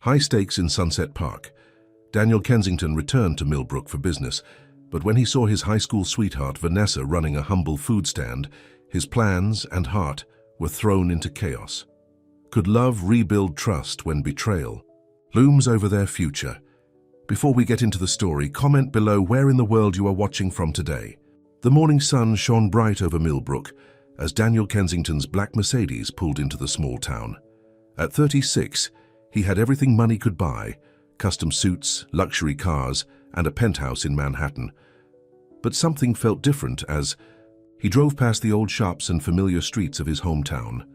High stakes in Sunset Park. Daniel Kensington returned to Millbrook for business, but when he saw his high school sweetheart Vanessa running a humble food stand, his plans and heart were thrown into chaos. Could love rebuild trust when betrayal looms over their future? Before we get into the story, comment below where in the world you are watching from today. The morning sun shone bright over Millbrook as Daniel Kensington's black Mercedes pulled into the small town. At 36, he had everything money could buy: custom suits, luxury cars, and a penthouse in Manhattan. But something felt different as he drove past the old shops and familiar streets of his hometown.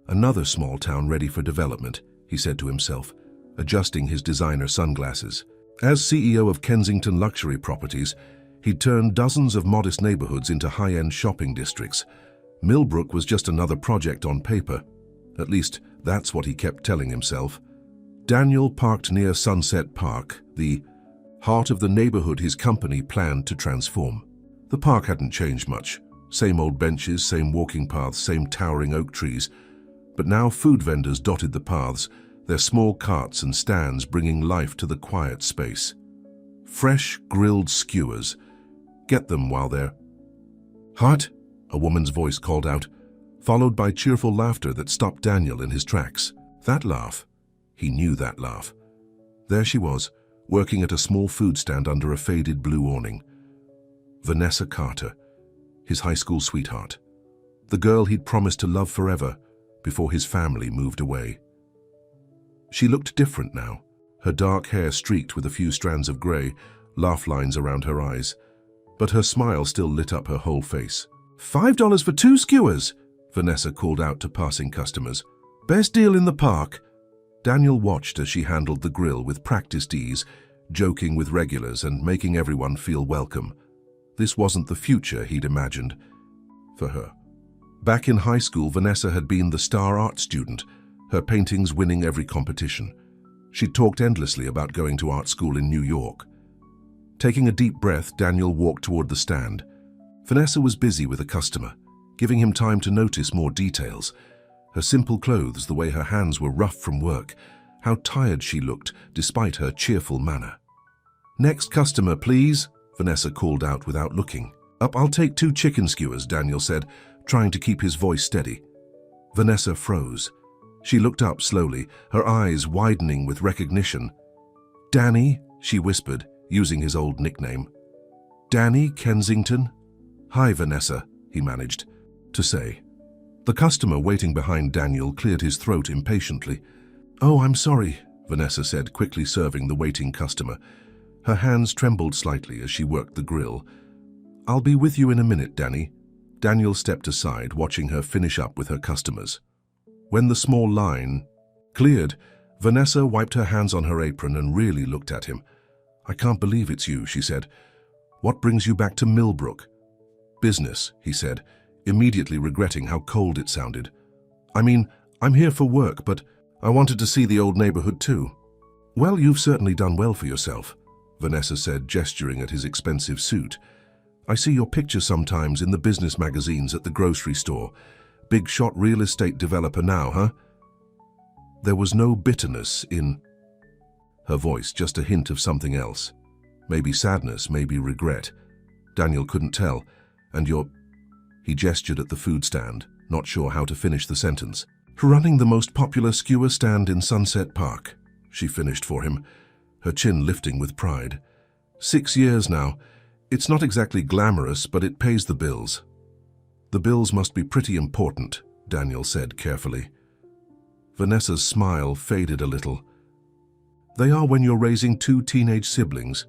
Another small town ready for development, he said to himself, adjusting his designer sunglasses. As CEO of Kensington Luxury Properties, he'd turned dozens of modest neighborhoods into high-end shopping districts. Millbrook was just another project on paper. At least, that's what he kept telling himself. Daniel parked near Sunset Park, the heart of the neighborhood his company planned to transform. The park hadn't changed much. Same old benches, same walking paths, same towering oak trees. But now food vendors dotted the paths, their small carts and stands bringing life to the quiet space. Fresh, grilled skewers. Get them while they're hot, a woman's voice called out, followed by cheerful laughter that stopped Daniel in his tracks. That laugh. He knew that laugh. There she was, working at a small food stand under a faded blue awning. Vanessa Carter, his high school sweetheart. The girl he'd promised to love forever before his family moved away. She looked different now, her dark hair streaked with a few strands of gray, laugh lines around her eyes. But her smile still lit up her whole face. $5 for 2 skewers, Vanessa called out to passing customers. Best deal in the park. Daniel watched as she handled the grill with practiced ease, joking with regulars and making everyone feel welcome. This wasn't the future he'd imagined for her. Back in high school, Vanessa had been the star art student, her paintings winning every competition. She talked endlessly about going to art school in New York. Taking a deep breath, Daniel walked toward the stand. Vanessa was busy with a customer, giving him time to notice more details. Her simple clothes, the way her hands were rough from work, how tired she looked despite her cheerful manner. Next customer, please, Vanessa called out without looking. I'll take 2 chicken skewers, Daniel said, trying to keep his voice steady. Vanessa froze. She looked up slowly, her eyes widening with recognition. Danny, she whispered, using his old nickname. Danny Kensington? Hi, Vanessa, he managed to say. The customer waiting behind Daniel cleared his throat impatiently. Oh, I'm sorry, Vanessa said, quickly serving the waiting customer. Her hands trembled slightly as she worked the grill. I'll be with you in a minute, Danny. Daniel stepped aside, watching her finish up with her customers. When the small line cleared, Vanessa wiped her hands on her apron and really looked at him. I can't believe it's you, she said. What brings you back to Millbrook? Business, he said, immediately regretting how cold it sounded. I mean, I'm here for work, but I wanted to see the old neighborhood too. Well, you've certainly done well for yourself, Vanessa said, gesturing at his expensive suit. I see your picture sometimes in the business magazines at the grocery store. Big shot real estate developer now, huh? There was no bitterness in her voice, just a hint of something else. Maybe sadness, maybe regret. Daniel couldn't tell. And he gestured at the food stand, not sure how to finish the sentence. Running the most popular skewer stand in Sunset Park, she finished for him, her chin lifting with pride. 6 years now. It's not exactly glamorous, but it pays the bills. The bills must be pretty important, Daniel said carefully. Vanessa's smile faded a little. They are when you're raising 2 teenage siblings.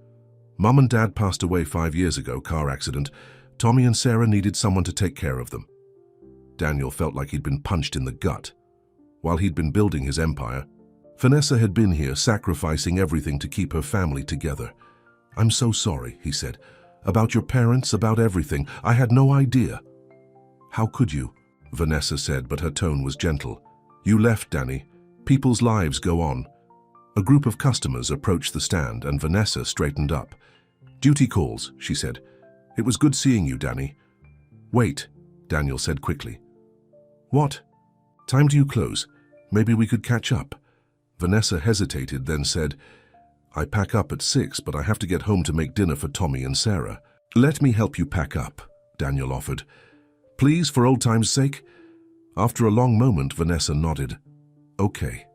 Mom and Dad passed away 5 years ago, car accident. Tommy and Sarah needed someone to take care of them. Daniel felt like he'd been punched in the gut. While he'd been building his empire, Vanessa had been here, sacrificing everything to keep her family together. I'm so sorry, he said. About your parents, about everything. I had no idea. How could you? Vanessa said, but her tone was gentle. You left, Danny. People's lives go on. A group of customers approached the stand and Vanessa straightened up. Duty calls, she said. It was good seeing you, Danny. Wait, Daniel said quickly. What? Time do you close? Maybe we could catch up. Vanessa hesitated, then said, "I pack up at 6, but I have to get home to make dinner for Tommy and Sarah." "Let me help you pack up," Daniel offered. "Please, for old time's sake." After a long moment, Vanessa nodded. "Okay,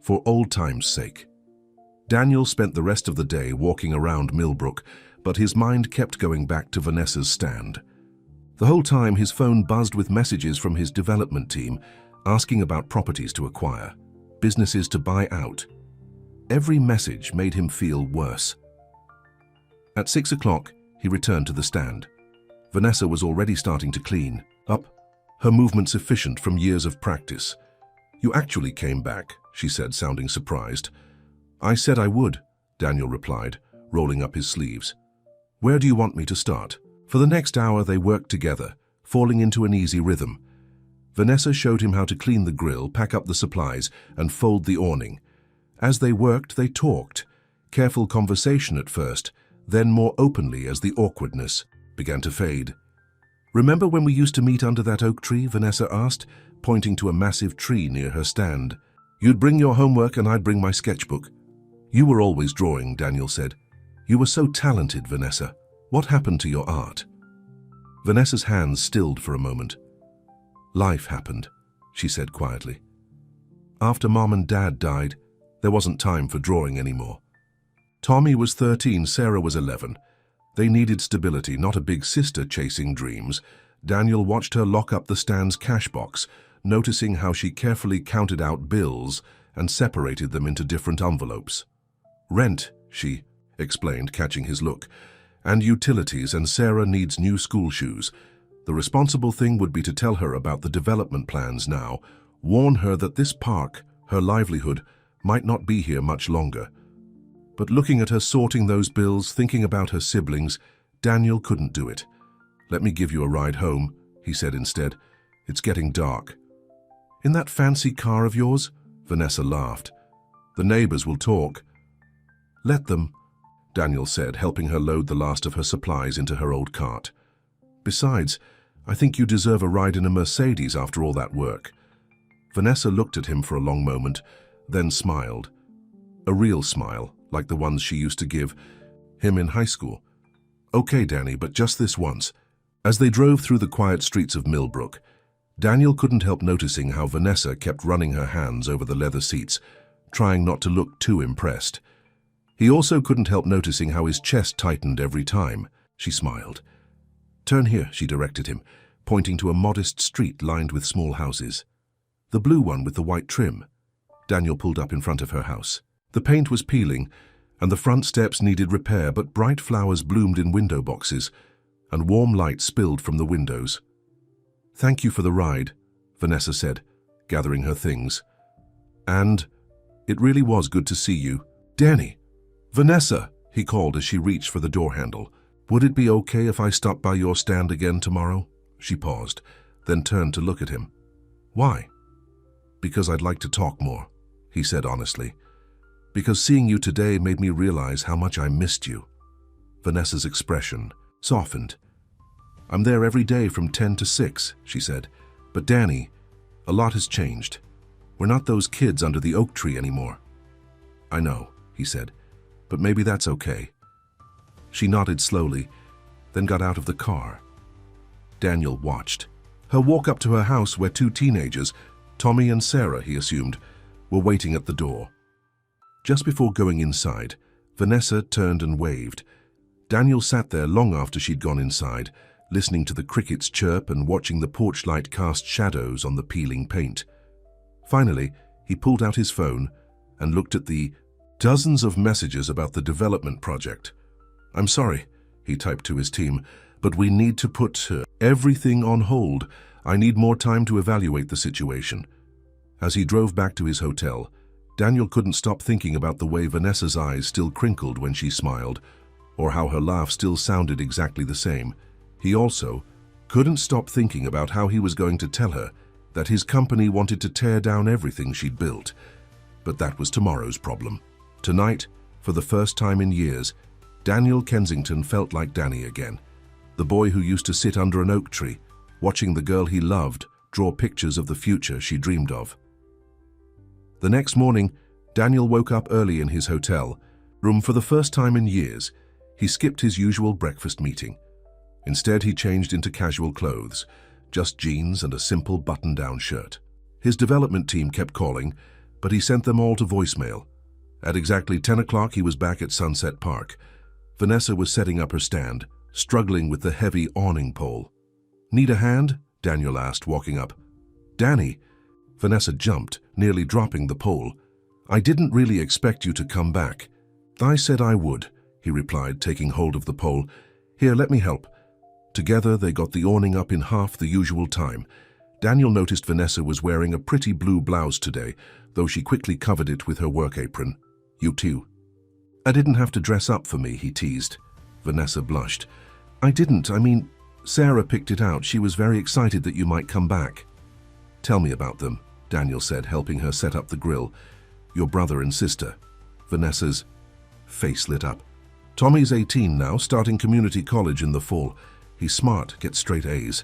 for old time's sake." Daniel spent the rest of the day walking around Millbrook, but his mind kept going back to Vanessa's stand. The whole time, his phone buzzed with messages from his development team, asking about properties to acquire, businesses to buy out. Every message made him feel worse. At 6 o'clock, he returned to the stand. Vanessa was already starting to clean up, her movements efficient from years of practice. "You actually came back," she said, sounding surprised. "I said I would," Daniel replied, rolling up his sleeves. "Where do you want me to start?" For the next hour, they worked together, falling into an easy rhythm. Vanessa showed him how to clean the grill, pack up the supplies, and fold the awning. As they worked, they talked. Careful conversation at first, then more openly as the awkwardness began to fade. "Remember when we used to meet under that oak tree?" Vanessa asked, pointing to a massive tree near her stand. "You'd bring your homework and I'd bring my sketchbook." "You were always drawing," Daniel said. "You were so talented, Vanessa. What happened to your art?" Vanessa's hands stilled for a moment. "Life happened," she said quietly. "After Mom and Dad died, there wasn't time for drawing anymore. Tommy was 13, Sarah was 11. They needed stability, not a big sister chasing dreams." Daniel watched her lock up the stand's cash box, noticing how she carefully counted out bills and separated them into different envelopes. "Rent," she explained, catching his look, "and utilities, and Sarah needs new school shoes. The responsible thing would be to tell her about the development plans now, warn her that this park, her livelihood, might not be here much longer." But looking at her sorting those bills, thinking about her siblings, Daniel couldn't do it. "Let me give you a ride home," he said instead. "It's getting dark." "In that fancy car of yours?" Vanessa laughed. "The neighbors will talk." "Let them," Daniel said, helping her load the last of her supplies into her old cart. "Besides, I think you deserve a ride in a Mercedes after all that work." Vanessa looked at him for a long moment, then smiled. A real smile, like the ones she used to give him in high school. "Okay, Danny, but just this once." As they drove through the quiet streets of Millbrook, Daniel couldn't help noticing how Vanessa kept running her hands over the leather seats, trying not to look too impressed. He also couldn't help noticing how his chest tightened every time. She smiled. "Turn here," she directed him, pointing to a modest street lined with small houses. "The blue one with the white trim." Daniel pulled up in front of her house. The paint was peeling, and the front steps needed repair, but bright flowers bloomed in window boxes, and warm light spilled from the windows. "Thank you for the ride," Vanessa said, gathering her things. "And it really was good to see you." "Danny!" "Vanessa!" he called as she reached for the door handle. "Would it be okay if I stopped by your stand again tomorrow?" She paused, then turned to look at him. "Why?" "Because I'd like to talk more," he said honestly. "Because seeing you today made me realize how much I missed you." Vanessa's expression softened. "I'm there every day from 10 to 6, she said. "But Danny, a lot has changed. We're not those kids under the oak tree anymore." "I know," he said, "but maybe that's okay." She nodded slowly, then got out of the car. Daniel watched her walk up to her house where two teenagers, Tommy and Sarah, he assumed, were waiting at the door. Just before going inside, Vanessa turned and waved. Daniel sat there long after she'd gone inside, listening to the crickets chirp and watching the porch light cast shadows on the peeling paint. Finally, he pulled out his phone and looked at the dozens of messages about the development project. "I'm sorry," he typed to his team, "but we need to put everything on hold. I need more time to evaluate the situation." As he drove back to his hotel, Daniel couldn't stop thinking about the way Vanessa's eyes still crinkled when she smiled, or how her laugh still sounded exactly the same. He also couldn't stop thinking about how he was going to tell her that his company wanted to tear down everything she'd built. But that was tomorrow's problem. Tonight, for the first time in years, Daniel Kensington felt like Danny again, the boy who used to sit under an oak tree, watching the girl he loved draw pictures of the future she dreamed of. The next morning, Daniel woke up early in his hotel room for the first time in years. He skipped his usual breakfast meeting. Instead, he changed into casual clothes, just jeans and a simple button-down shirt. His development team kept calling, but he sent them all to voicemail. At exactly 10 o'clock, he was back at Sunset Park. Vanessa was setting up her stand, struggling with the heavy awning pole. "Need a hand?" Daniel asked, walking up. "Danny!" Vanessa jumped, nearly dropping the pole. "I didn't really expect you to come back." "I said I would," he replied, taking hold of the pole. "Here, let me help." Together, they got the awning up in half the usual time. Daniel noticed Vanessa was wearing a pretty blue blouse today, though she quickly covered it with her work apron. "You too." "I didn't have to dress up for me," he teased. Vanessa blushed. I mean, Sarah picked it out. She was very excited that you might come back." "Tell me about them," Daniel said, helping her set up the grill. "Your brother and sister." Vanessa's face lit up. "Tommy's 18 now, starting community college in the fall. He's smart, gets straight A's.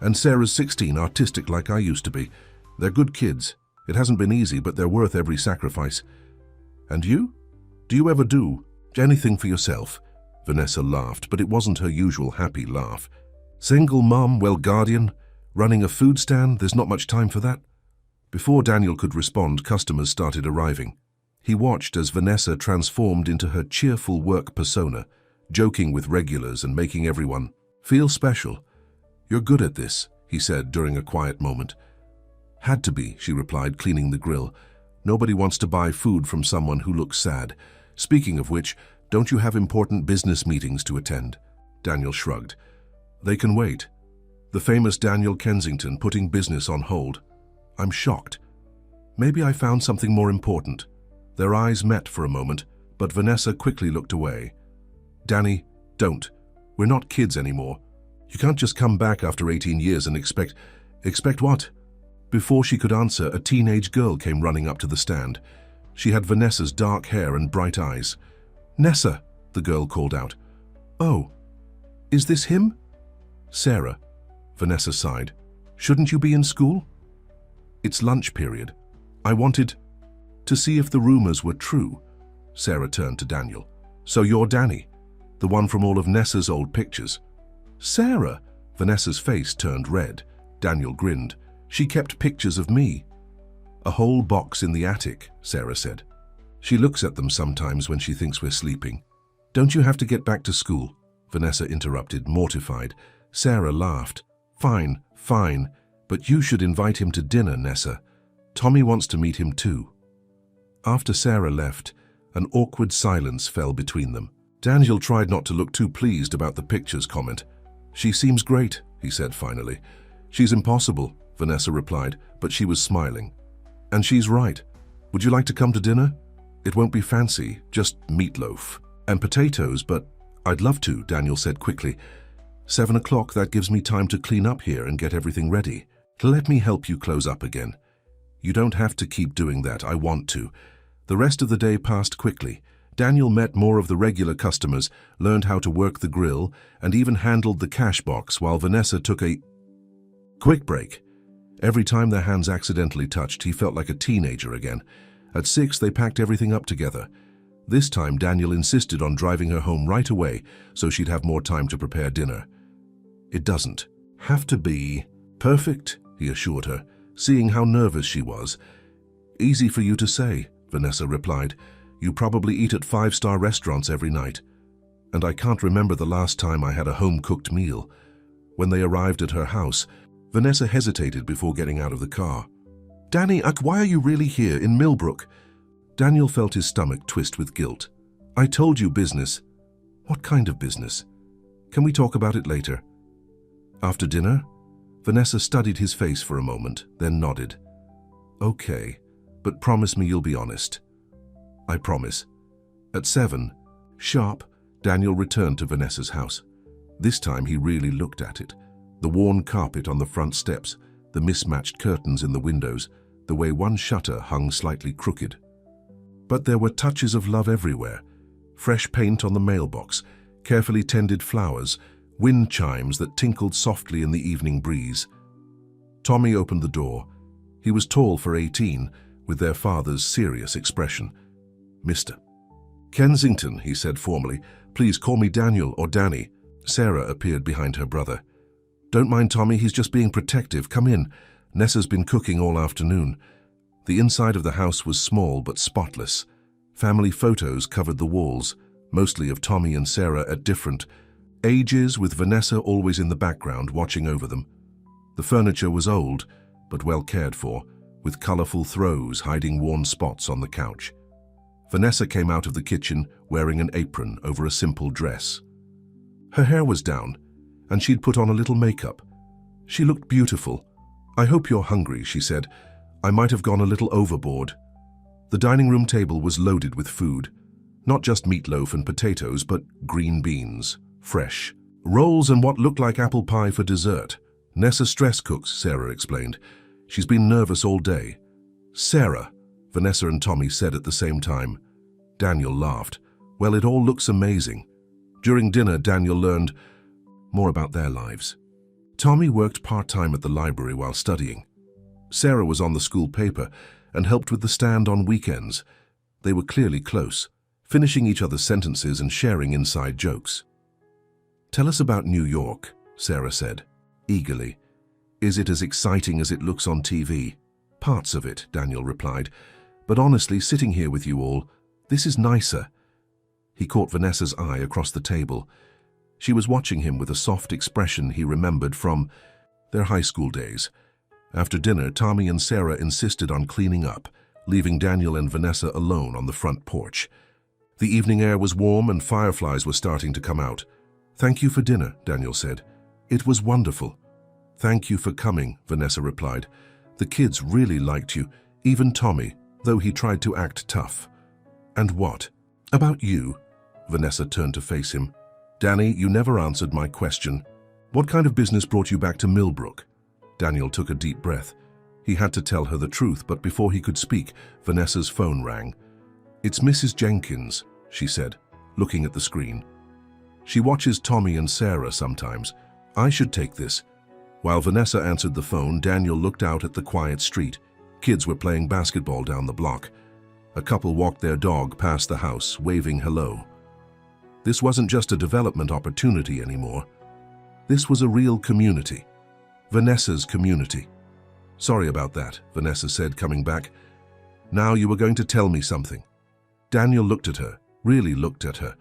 And Sarah's 16, artistic like I used to be. They're good kids. It hasn't been easy, but they're worth every sacrifice." "And you? Do you ever do anything for yourself?" Vanessa laughed, but it wasn't her usual happy laugh. "Single mom, well guardian, running a food stand, there's not much time for that." Before Daniel could respond, customers started arriving. He watched as Vanessa transformed into her cheerful work persona, joking with regulars and making everyone feel special. "You're good at this," he said during a quiet moment. "Had to be," she replied, cleaning the grill. "Nobody wants to buy food from someone who looks sad. Speaking of which, don't you have important business meetings to attend?" Daniel shrugged. "They can wait." The famous Daniel Kensington putting business on hold. "I'm shocked. Maybe I found something more important." Their eyes met for a moment, but Vanessa quickly looked away. "Danny, don't. We're not kids anymore. You can't just come back after 18 years and expect what?" Before she could answer, a teenage girl came running up to the stand. She had Vanessa's dark hair and bright eyes. "Nessa," the girl called out. "Oh, is this him?" "Sarah," Vanessa sighed. "Shouldn't you be in school?" "It's lunch period. I wanted to see if the rumors were true." Sarah turned to Daniel. "So you're Danny, the one from all of Nessa's old pictures?" "Sarah?" Vanessa's face turned red. Daniel grinned. "She kept pictures of me." "A whole box in the attic," Sarah said. "She looks at them sometimes when she thinks we're sleeping." "Don't you have to get back to school?" Vanessa interrupted, mortified. Sarah laughed. Fine, but you should invite him to dinner, Nessa. Tommy wants to meet him too." After Sarah left, an awkward silence fell between them. Daniel tried not to look too pleased about the pictures comment. "She seems great," he said finally. "She's impossible," Vanessa replied, but she was smiling. "And she's right. Would you like to come to dinner? It won't be fancy, just meatloaf and potatoes, but I'd love to," Daniel said quickly. 7 o'clock, that gives me time to clean up here and get everything ready. Let me help you close up again." "You don't have to keep doing that, I want to." The rest of the day passed quickly. Daniel met more of the regular customers, learned how to work the grill, and even handled the cash box while Vanessa took a quick break. Every time their hands accidentally touched, he felt like a teenager again. At 6, they packed everything up together. This time, Daniel insisted on driving her home right away so she'd have more time to prepare dinner. "It doesn't have to be perfect," he assured her, seeing how nervous she was. "Easy for you to say," Vanessa replied. "You probably eat at 5-star restaurants every night. And I can't remember the last time I had a home-cooked meal." When they arrived at her house, Vanessa hesitated before getting out of the car. "Danny, why are you really here in Millbrook?" Daniel felt his stomach twist with guilt. "I told you business." "What kind of business? Can we talk about it later?" "After dinner?" Vanessa studied his face for a moment, then nodded. "Okay, but promise me you'll be honest." "I promise." At 7, sharp, Daniel returned to Vanessa's house. This time he really looked at it. The worn carpet on the front steps, the mismatched curtains in the windows, the way one shutter hung slightly crooked. But there were touches of love everywhere. Fresh paint on the mailbox, carefully tended flowers, wind chimes that tinkled softly in the evening breeze. Tommy opened the door. He was tall for 18, with their father's serious expression. "Mr. Kensington," he said formally, "please call me Daniel or Danny." Sarah appeared behind her brother. "Don't mind Tommy, he's just being protective. Come in. Nessa's been cooking all afternoon." The inside of the house was small but spotless. Family photos covered the walls, mostly of Tommy and Sarah at different ages, with Vanessa always in the background watching over them. The furniture was old, but well cared for, with colorful throws hiding worn spots on the couch. Vanessa came out of the kitchen wearing an apron over a simple dress. Her hair was down, and she'd put on a little makeup. She looked beautiful. "I hope you're hungry," she said. "I might have gone a little overboard." The dining room table was loaded with food. Not just meatloaf and potatoes, but green beans, fresh, rolls and what looked like apple pie for dessert. "Nessa stress cooks," Sarah explained. "She's been nervous all day." "Sarah," Vanessa and Tommy said at the same time. Daniel laughed. "Well, it all looks amazing." During dinner, Daniel learned more about their lives. Tommy worked part-time at the library while studying. Sarah was on the school paper and helped with the stand on weekends. They were clearly close, finishing each other's sentences and sharing inside jokes. "Tell us about New York," Sarah said, eagerly. "Is it as exciting as it looks on TV?" "Parts of it," Daniel replied. "But honestly, sitting here with you all, this is nicer." He caught Vanessa's eye across the table. She was watching him with a soft expression he remembered from their high school days. After dinner, Tommy and Sarah insisted on cleaning up, leaving Daniel and Vanessa alone on the front porch. The evening air was warm and fireflies were starting to come out. "Thank you for dinner," Daniel said. "It was wonderful." "Thank you for coming," Vanessa replied. "The kids really liked you, even Tommy, though he tried to act tough." "And what about you?" Vanessa turned to face him. "Danny, you never answered my question. What kind of business brought you back to Millbrook?" Daniel took a deep breath. He had to tell her the truth, but before he could speak, Vanessa's phone rang. "It's Mrs. Jenkins," she said, looking at the screen. "She watches Tommy and Sarah sometimes. I should take this." While Vanessa answered the phone, Daniel looked out at the quiet street. Kids were playing basketball down the block. A couple walked their dog past the house, waving hello. This wasn't just a development opportunity anymore. This was a real community. Vanessa's community. "Sorry about that," Vanessa said, coming back. "Now you were going to tell me something." Daniel looked at her, really looked at her.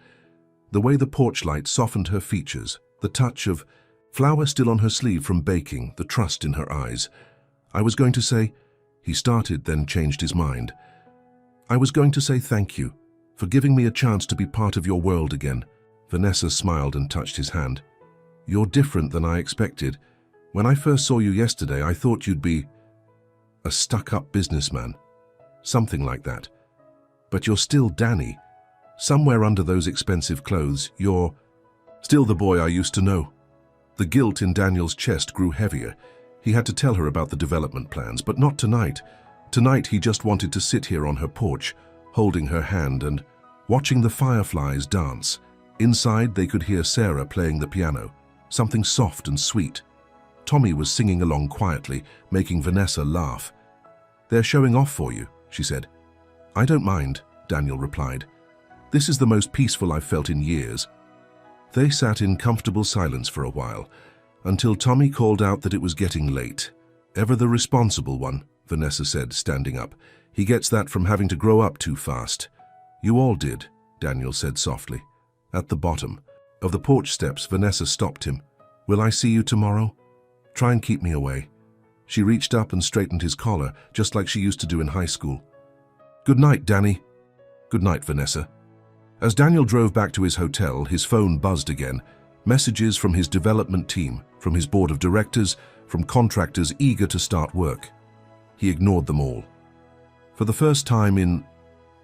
The way the porch light softened her features, the touch of flour still on her sleeve from baking, the trust in her eyes. "I was going to say," he started, then changed his mind. "I was going to say thank you for giving me a chance to be part of your world again." Vanessa smiled and touched his hand. "You're different than I expected. When I first saw you yesterday, I thought you'd be a stuck-up businessman. Something like that. But you're still Danny. Somewhere under those expensive clothes, you're still the boy I used to know." The guilt in Daniel's chest grew heavier. He had to tell her about the development plans, but not tonight. Tonight he just wanted to sit here on her porch, holding her hand and watching the fireflies dance. Inside they could hear Sarah playing the piano, something soft and sweet. Tommy was singing along quietly, making Vanessa laugh. "They're showing off for you," she said. "I don't mind," Daniel replied. "This is the most peaceful I've felt in years." They sat in comfortable silence for a while, until Tommy called out that it was getting late. "Ever the responsible one," Vanessa said, standing up. "He gets that from having to grow up too fast." "You all did," Daniel said softly. At the bottom of the porch steps, Vanessa stopped him. "Will I see you tomorrow? Try and keep me away." She reached up and straightened his collar, just like she used to do in high school. "Good night, Danny." "Good night, Vanessa." As Daniel drove back to his hotel, his phone buzzed again. Messages from his development team, from his board of directors, from contractors eager to start work. He ignored them all. For the first time in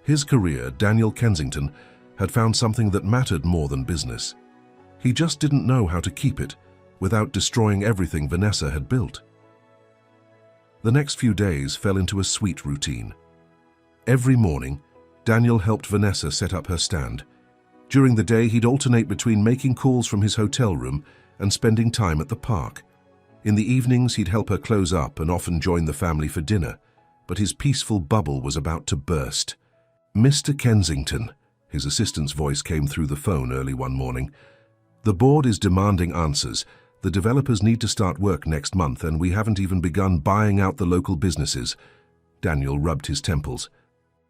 his career, Daniel Kensington had found something that mattered more than business. He just didn't know how to keep it without destroying everything Vanessa had built. The next few days fell into a sweet routine. Every morning, Daniel helped Vanessa set up her stand. During the day, he'd alternate between making calls from his hotel room and spending time at the park. In the evenings, he'd help her close up and often join the family for dinner. but his peaceful bubble was about to burst. "Mr. Kensington," his assistant's voice came through the phone early one morning. "The board is demanding answers. The developers need to start work next month, and we haven't even begun buying out the local businesses." Daniel rubbed his temples.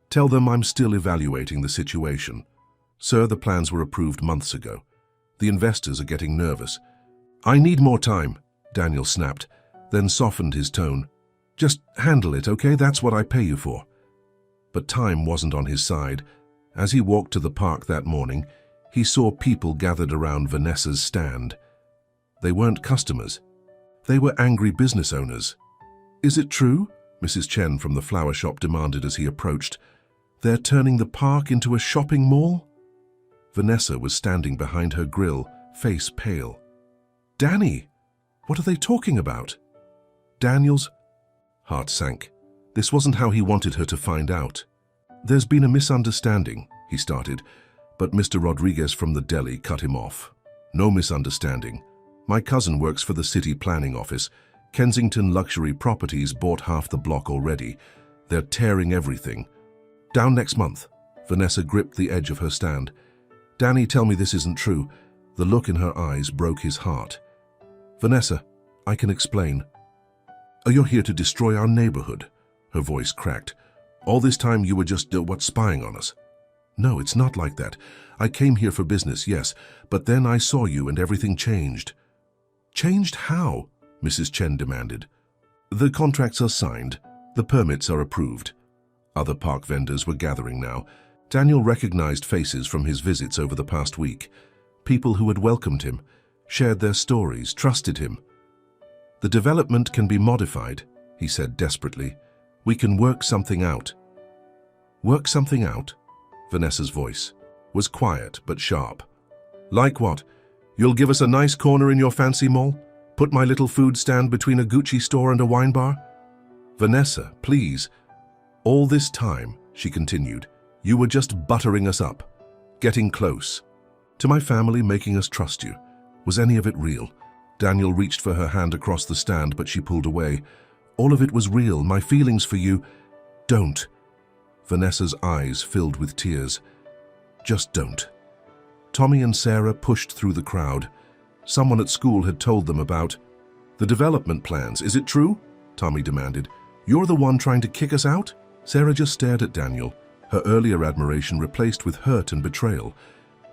"Tell them I'm still evaluating the situation. Sir, the plans were approved months ago. The investors are getting nervous." "I need more time," Daniel snapped, then softened his tone. "Just handle it, okay? That's what I pay you for." But time wasn't on his side. As he walked to the park that morning, he saw people gathered around Vanessa's stand. They weren't customers. They were angry business owners. "Is it true?" Mrs. Chen from the flower shop demanded as he approached. "They're turning the park into a shopping mall?" Vanessa was standing behind her grill, face pale. "Danny, what are they talking about?" Daniel's heart sank. This wasn't how he wanted her to find out. "There's been a misunderstanding," he started, but Mr. Rodriguez from the deli cut him off. "No misunderstanding. My cousin works for the city planning office. Kensington Luxury Properties bought half the block already. They're tearing everything. Down next month." Vanessa gripped the edge of her stand. "Danny, tell me this isn't true." The look in her eyes broke his heart. "Vanessa, I can explain." "Are you here to destroy our neighborhood?" Her voice cracked. "All this time you were just, spying on us?" "No, it's not like that. I came here for business, yes, but then I saw you and everything changed." "Changed how?" Mrs. Chen demanded. "The contracts are signed. The permits are approved." Other park vendors were gathering now. Daniel recognized faces from his visits over the past week. People who had welcomed him, shared their stories, trusted him. "The development can be modified," he said desperately. "We can work something out." "Work something out?" Vanessa's voice was quiet but sharp. "Like what? You'll give us a nice corner in your fancy mall? Put my little food stand between a Gucci store and a wine bar?" "Vanessa, please." "All this time," she continued, "you were just buttering us up, getting close. To my family, making us trust you. Was any of it real?" Daniel reached for her hand across the stand, but she pulled away. "All of it was real. My feelings for you—" "Don't." Vanessa's eyes filled with tears. "Just don't." Tommy and Sarah pushed through the crowd. Someone at school had told them about the development plans. "Is it true?" Tommy demanded. "You're the one trying to kick us out?" Sarah just stared at Daniel, her earlier admiration replaced with hurt and betrayal.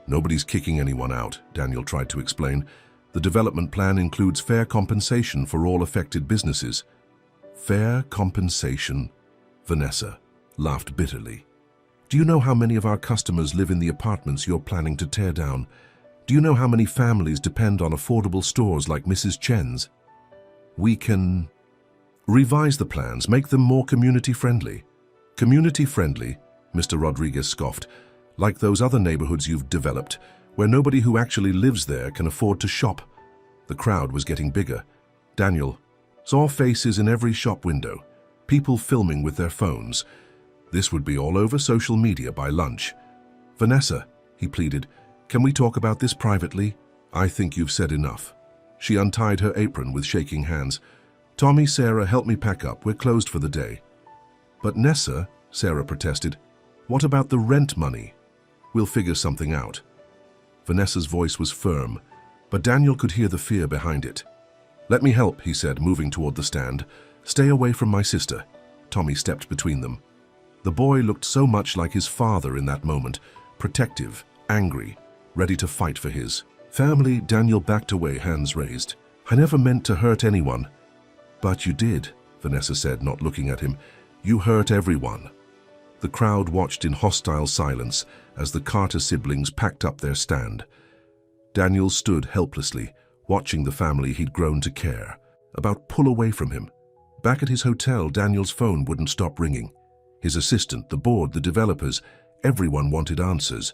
"Nobody's kicking anyone out," Daniel tried to explain. "The development plan includes fair compensation for all affected businesses." "Fair compensation?" Vanessa laughed bitterly. "Do you know how many of our customers live in the apartments you're planning to tear down? Do you know how many families depend on affordable stores like Mrs. Chen's? We can revise the plans, make them more community-friendly." "Community-friendly?" Mr. Rodriguez scoffed. "Like those other neighborhoods you've developed, where nobody who actually lives there can afford to shop." The crowd was getting bigger. Daniel saw faces in every shop window, people filming with their phones. This would be all over social media by lunch. "Vanessa," he pleaded, "can we talk about this privately? I think you've said enough." She untied her apron with shaking hands. "Tommy, Sarah, help me pack up. We're closed for the day." "But Nessa," Sarah protested, "what about the rent money? We'll figure something out." Vanessa's voice was firm, but Daniel could hear the fear behind it. "Let me help," he said, moving toward the stand. "Stay away from my sister." Tommy stepped between them. The boy looked so much like his father in that moment, protective, angry, ready to fight for his family. Daniel backed away, hands raised. "I never meant to hurt anyone." "But you did," Vanessa said, not looking at him. "You hurt everyone." The crowd watched in hostile silence as the Carter siblings packed up their stand. Daniel stood helplessly, watching the family he'd grown to care about pull away from him. Back at his hotel, Daniel's phone wouldn't stop ringing. His assistant, the board, the developers, everyone wanted answers.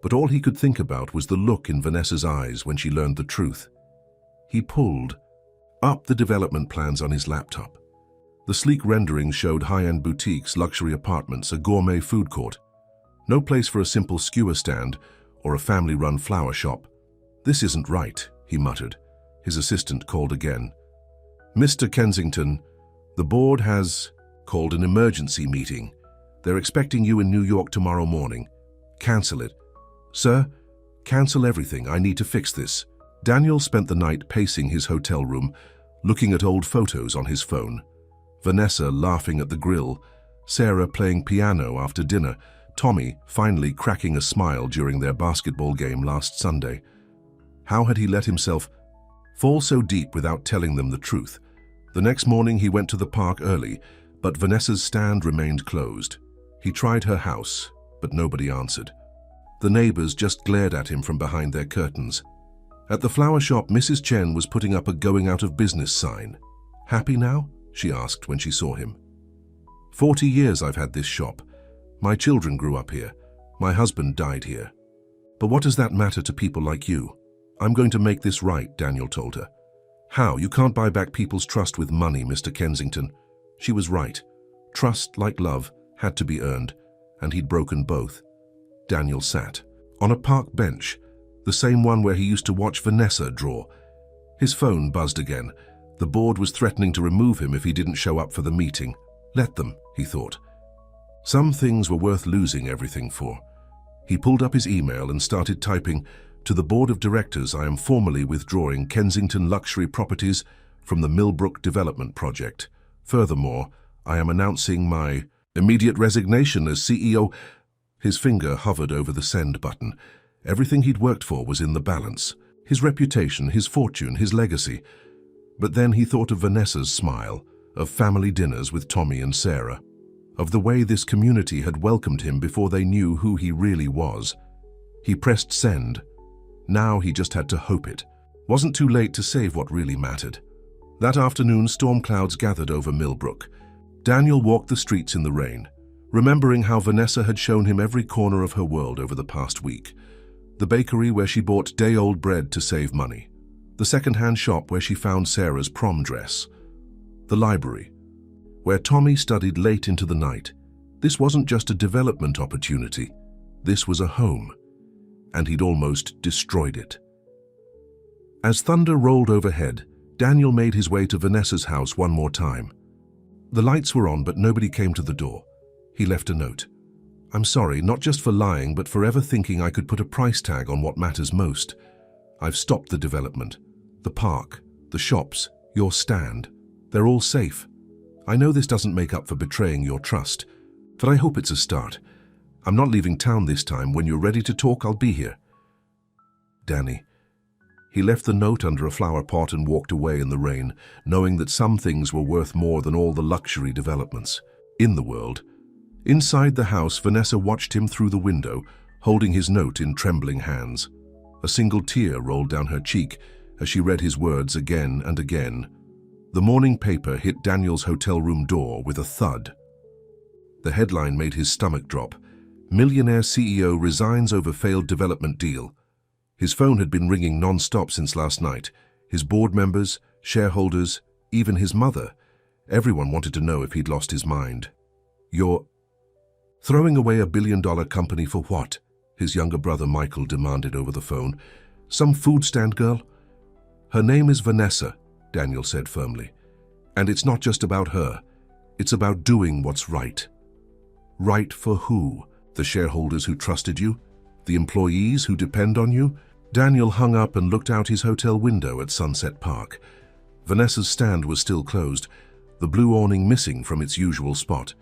But all he could think about was the look in Vanessa's eyes when she learned the truth. He pulled up the development plans on his laptop. The sleek renderings showed high-end boutiques, luxury apartments, a gourmet food court. No place for a simple skewer stand or a family-run flower shop. "This isn't right," he muttered. His assistant called again. "Mr. Kensington, the board has..." Called an emergency meeting. They're expecting you in New York tomorrow morning. Cancel it. Sir, cancel everything. I need to fix this. Daniel spent the night pacing his hotel room, looking at old photos on his phone. Vanessa laughing at the grill, Sarah playing piano after dinner, Tommy finally cracking a smile during their basketball game last Sunday. How had he let himself fall so deep without telling them the truth? The next morning he went to the park early, but Vanessa's stand remained closed. He tried her house, but nobody answered. The neighbors just glared at him from behind their curtains. At the flower shop, Mrs. Chen was putting up a going out of business sign. Happy now? She asked when she saw him. 40 years I've had this shop. My children grew up here. My husband died here. But what does that matter to people like you? I'm going to make this right, Daniel told her. How? You can't buy back people's trust with money, Mr. Kensington. She was right. Trust, like love, had to be earned, and he'd broken both. Daniel sat on a park bench, the same one where he used to watch Vanessa draw. His phone buzzed again. The board was threatening to remove him if he didn't show up for the meeting. Let them, he thought. Some things were worth losing everything for. He pulled up his email and started typing, "To the board of directors, I am formally withdrawing Kensington Luxury Properties from the Millbrook Development Project. Furthermore, I am announcing my immediate resignation as CEO." His finger hovered over the send button. Everything he'd worked for was in the balance. His reputation, his fortune, his legacy. But then he thought of Vanessa's smile, of family dinners with Tommy and Sarah, of the way this community had welcomed him before they knew who he really was. He pressed send. Now he just had to hope it wasn't too late to save what really mattered. That afternoon, storm clouds gathered over Millbrook. Daniel walked the streets in the rain, remembering how Vanessa had shown him every corner of her world over the past week. The bakery where she bought day-old bread to save money. The second-hand shop where she found Sarah's prom dress. The library, where Tommy studied late into the night. This wasn't just a development opportunity. This was a home, and he'd almost destroyed it. As thunder rolled overhead, Daniel made his way to Vanessa's house one more time. The lights were on, but nobody came to the door. He left a note. "I'm sorry, not just for lying, but for ever thinking I could put a price tag on what matters most. I've stopped the development. The park, the shops, your stand. They're all safe. I know this doesn't make up for betraying your trust, but I hope it's a start. I'm not leaving town this time. When you're ready to talk, I'll be here. Danny." He left the note under a flower pot and walked away in the rain, knowing that some things were worth more than all the luxury developments in the world. Inside the house, Vanessa watched him through the window, holding his note in trembling hands. A single tear rolled down her cheek as she read his words again and again. The morning paper hit Daniel's hotel room door with a thud. The headline made his stomach drop. Millionaire CEO resigns over failed development deal. His phone had been ringing non-stop since last night. His board members, shareholders, even his mother. Everyone wanted to know if he'd lost his mind. "You're throwing away $1 billion company for what?" his younger brother Michael demanded over the phone. "Some food stand girl?" "Her name is Vanessa," Daniel said firmly. "And it's not just about her. It's about doing what's right." Right for who? The shareholders who trusted you? The employees who depend on you? Daniel hung up and looked out his hotel window at Sunset Park. Vanessa's stand was still closed, the blue awning missing from its usual spot.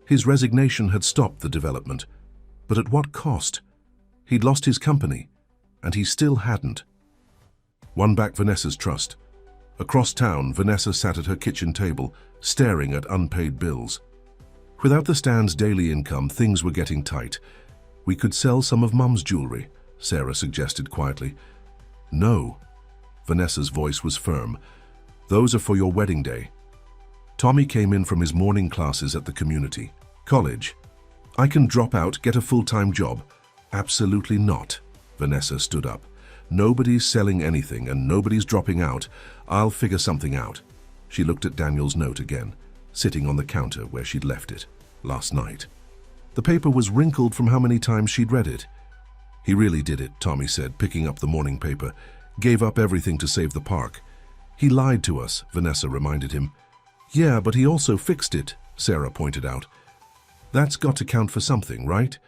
His resignation had stopped the development. But at what cost? He'd lost his company, and he still hadn't won back Vanessa's trust. Across town, Vanessa sat at her kitchen table, staring at unpaid bills. Without the stand's daily income, things were getting tight. "We could sell some of Mum's jewelry," Sarah suggested quietly. "No." Vanessa's voice was firm. "Those are for your wedding day." Tommy came in from his morning classes at the community college. "I can drop out, get a full-time job." "Absolutely not." Vanessa stood up. "Nobody's selling anything and nobody's dropping out. I'll figure something out." She looked at Daniel's note again, sitting on the counter where she'd left it last night. The paper was wrinkled from how many times she'd read it. "He really did it," Tommy said, picking up the morning paper. "Gave up everything to save the park." "He lied to us," Vanessa reminded him. "Yeah, but he also fixed it," Sarah pointed out. That's got to count for something, right?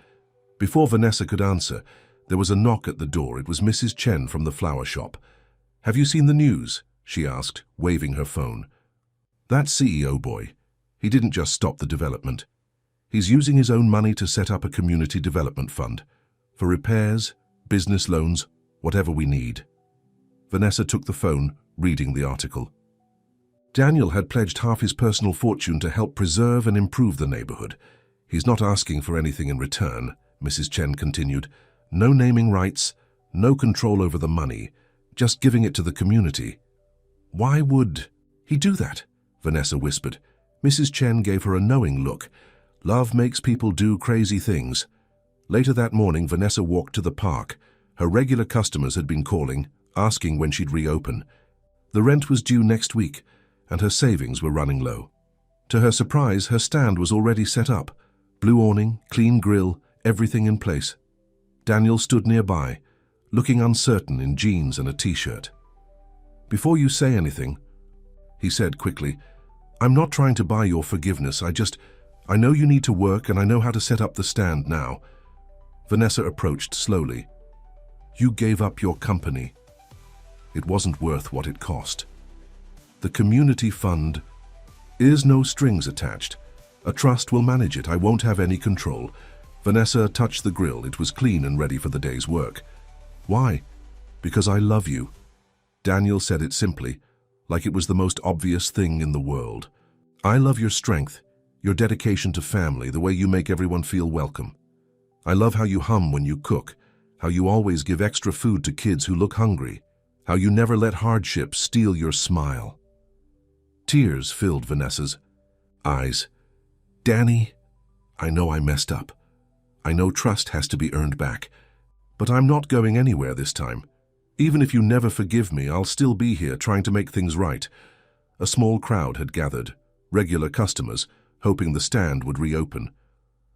Before Vanessa could answer, there was a knock at the door. It was Mrs. Chen from the flower shop. "Have you seen the news?" she asked, waving her phone. "That CEO boy, he didn't just stop the development. He's using his own money to set up a community development fund for repairs, business loans, whatever we need." Vanessa took the phone, reading the article. Daniel had pledged half his personal fortune to help preserve and improve the neighborhood. "He's not asking for anything in return," Mrs. Chen continued. "No naming rights, no control over the money, just giving it to the community." "Why would he do that?" Vanessa whispered. Mrs. Chen gave her a knowing look. Love makes people do crazy things. Later that morning, Vanessa walked to the park. Her regular customers had been calling, asking when she'd reopen. The rent was due next week, and her savings were running low. To her surprise, her stand was already set up. Blue awning, clean grill, everything in place. Daniel stood nearby, looking uncertain in jeans and a t-shirt. "Before you say anything," he said quickly, "I'm not trying to buy your forgiveness. I know you need to work, and I know how to set up the stand now." Vanessa approached slowly. "You gave up your company. It wasn't worth what it cost. The community fund is no strings attached. A trust will manage it. I won't have any control." Vanessa touched the grill. It was clean and ready for the day's work. "Why?" "Because I love you." Daniel said it simply, like it was the most obvious thing in the world. "I love your strength, your dedication to family, the way you make everyone feel welcome. I love how you hum when you cook, how you always give extra food to kids who look hungry, how you never let hardships steal your smile." Tears filled Vanessa's eyes. "Danny, I know I messed up. I know trust has to be earned back. But I'm not going anywhere this time. Even if you never forgive me, I'll still be here trying to make things right." A small crowd had gathered, regular customers, hoping the stand would reopen.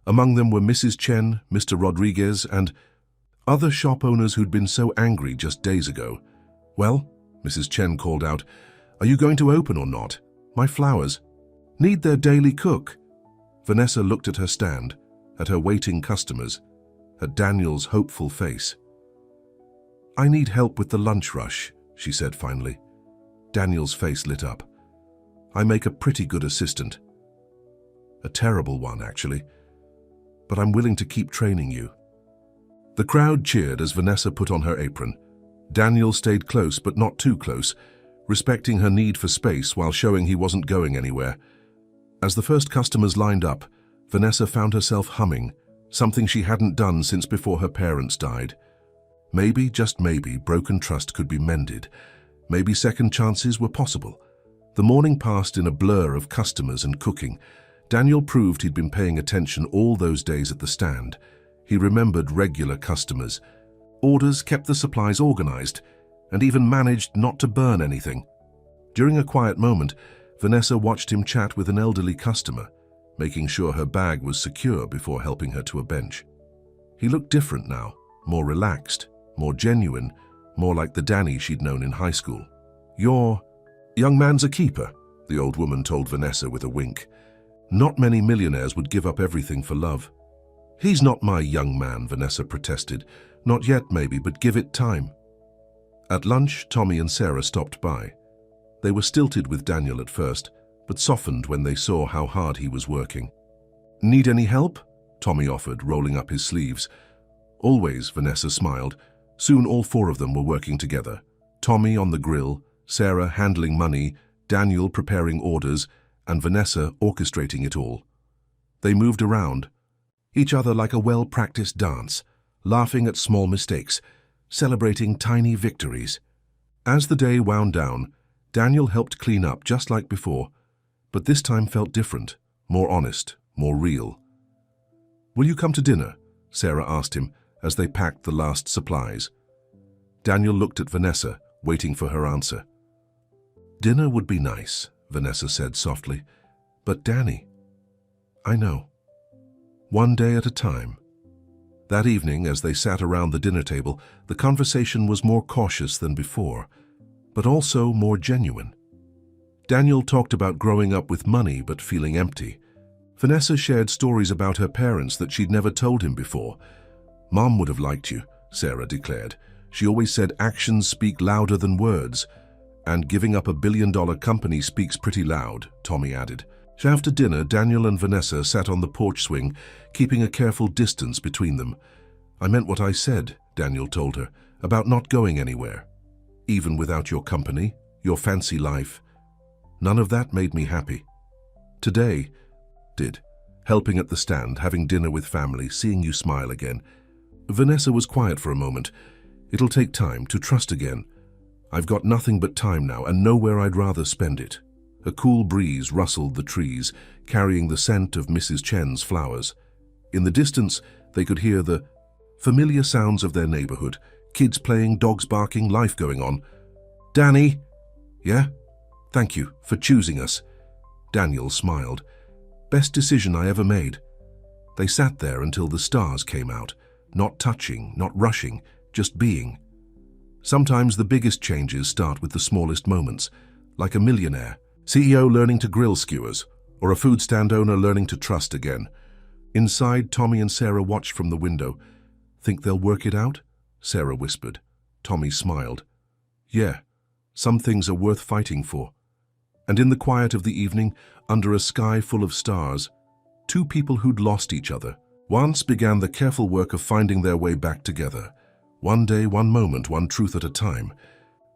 Among them were Mrs. Chen, Mr. Rodriguez, and other shop owners who'd been so angry just days ago. "Well," Mrs. Chen called out, "are you going to open or not? My flowers need their daily cook." Vanessa looked at her stand, at her waiting customers, at Daniel's hopeful face. "I need help with the lunch rush," she said finally. Daniel's face lit up. "I make a pretty good assistant. A terrible one, actually. But I'm willing to keep training you." The crowd cheered as Vanessa put on her apron. Daniel stayed close, but not too close, respecting her need for space while showing he wasn't going anywhere. As the first customers lined up, Vanessa found herself humming, something she hadn't done since before her parents died. Maybe, just maybe, broken trust could be mended. Maybe second chances were possible. The morning passed in a blur of customers and cooking. Daniel proved he'd been paying attention all those days at the stand. He remembered regular customers. Orders, kept the supplies organized, and even managed not to burn anything. During a quiet moment, Vanessa watched him chat with an elderly customer, making sure her bag was secure before helping her to a bench. He looked different now, more relaxed, more genuine, more like the Danny she'd known in high school. "Your young man's a keeper," the old woman told Vanessa with a wink. "Not many millionaires would give up everything for love." "He's not my young man," Vanessa protested. "Not yet, maybe, but give it time." At lunch, Tommy and Sarah stopped by. They were stilted with Daniel at first, but softened when they saw how hard he was working. "Need any help?" Tommy offered, rolling up his sleeves. "Always," Vanessa smiled. Soon all four of them were working together. Tommy on the grill, Sarah handling money, Daniel preparing orders, and Vanessa orchestrating it all. They moved around, each other like a well-practiced dance, laughing at small mistakes, celebrating tiny victories. As the day wound down, Daniel helped clean up just like before, but this time felt different, more honest, more real. "Will you come to dinner?" Sarah asked him as they packed the last supplies. Daniel looked at Vanessa, waiting for her answer. "Dinner would be nice," Vanessa said softly. "But Danny, I know. One day at a time." That evening, as they sat around the dinner table, the conversation was more cautious than before, but also more genuine. Daniel talked about growing up with money but feeling empty, Vanessa shared stories about her parents that she'd never told him before. "Mom would have liked you," Sarah declared. "She always said actions speak louder than words. And giving up $1 billion company speaks pretty loud," Tommy added. After dinner, Daniel and Vanessa sat on the porch swing, keeping a careful distance between them. "I meant what I said," Daniel told her, "about not going anywhere. Even without your company, your fancy life. None of that made me happy. Today did. Helping at the stand, having dinner with family, seeing you smile again." Vanessa was quiet for a moment. "It'll take time to trust again. I've got nothing but time now and nowhere I'd rather spend it." A cool breeze rustled the trees, carrying the scent of Mrs. Chen's flowers. In the distance, they could hear the familiar sounds of their neighborhood. Kids playing, dogs barking, life going on. "Danny?" "Yeah? Thank you for choosing us." Daniel smiled. "Best decision I ever made." They sat there until the stars came out, not touching, not rushing, just being. Sometimes the biggest changes start with the smallest moments, like a millionaire CEO learning to grill skewers, or a food stand owner learning to trust again. Inside, Tommy and Sarah watched from the window. "Think they'll work it out?" Sarah whispered. Tommy smiled. "Yeah, some things are worth fighting for." And in the quiet of the evening, under a sky full of stars, two people who'd lost each other once began the careful work of finding their way back together. One day, one moment, one truth at a time.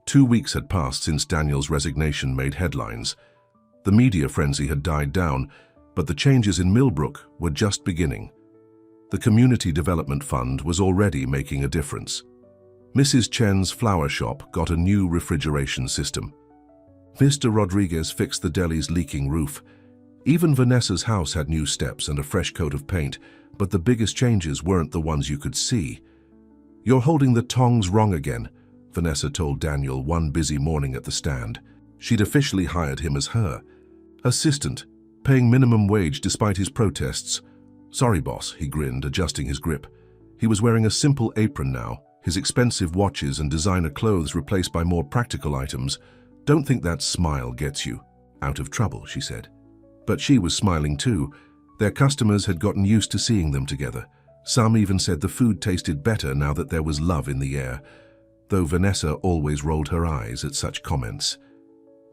2 weeks had passed since Daniel's resignation made headlines. The media frenzy had died down, but the changes in Millbrook were just beginning. The Community Development Fund was already making a difference. Mrs. Chen's flower shop got a new refrigeration system. Mr. Rodriguez fixed the deli's leaking roof. Even Vanessa's house had new steps and a fresh coat of paint, but the biggest changes weren't the ones you could see. "You're holding the tongs wrong again," Vanessa told Daniel one busy morning at the stand. She'd officially hired him as her assistant, paying minimum wage despite his protests. "Sorry, boss," he grinned, adjusting his grip. He was wearing a simple apron now, his expensive watches and designer clothes replaced by more practical items. "Don't think that smile gets you out of trouble," she said. But she was smiling too. Their customers had gotten used to seeing them together. Some even said the food tasted better now that there was love in the air, though Vanessa always rolled her eyes at such comments.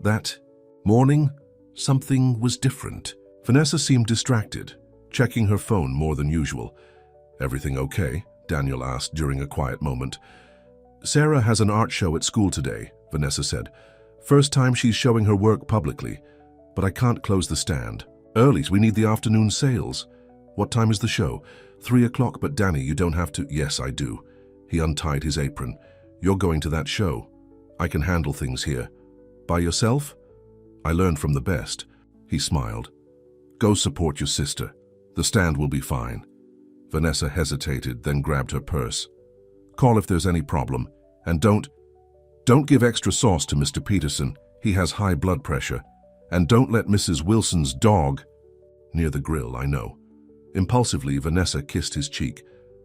That morning, something was different. Vanessa seemed distracted, checking her phone more than usual. "Everything okay?" Daniel asked during a quiet moment. "Sarah has an art show at school today," Vanessa said. "First time she's showing her work publicly, but I can't close the stand. Early, we need the afternoon sales." "What time is the show?" 3 o'clock, but Danny, you don't have to." "Yes, I do." He untied his apron. "You're going to that show. I can handle things here." "By yourself?" "I learned from the best." He smiled. "Go support your sister. The stand will be fine." Vanessa hesitated, then grabbed her purse. "Call if there's any problem. And don't give extra sauce to Mr. Peterson. He has high blood pressure. And don't let Mrs. Wilson's dog near the grill, I know." Impulsively, Vanessa kissed his cheek.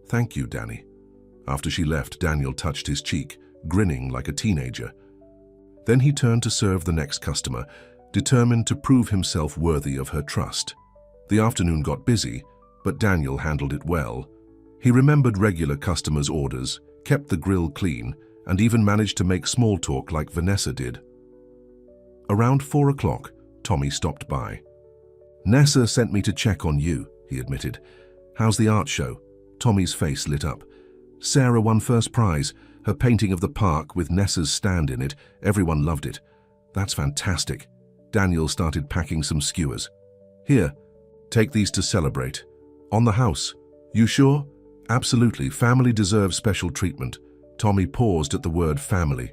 "Thank you, Danny." After she left, Daniel touched his cheek, grinning like a teenager. Then he turned to serve the next customer, determined to prove himself worthy of her trust. The afternoon got busy, but Daniel handled it well. He remembered regular customers' orders, kept the grill clean, and even managed to make small talk like Vanessa did. Around 4 o'clock, Tommy stopped by. "Nessa sent me to check on you," he admitted. "How's the art show?" Tommy's face lit up. "Sarah won first prize, her painting of the park with Nessa's stand in it. Everyone loved it." "That's fantastic." Daniel started packing some skewers. "Here, take these to celebrate." "On the house." "You sure?" "Absolutely. Family deserves special treatment." Tommy paused at the word family.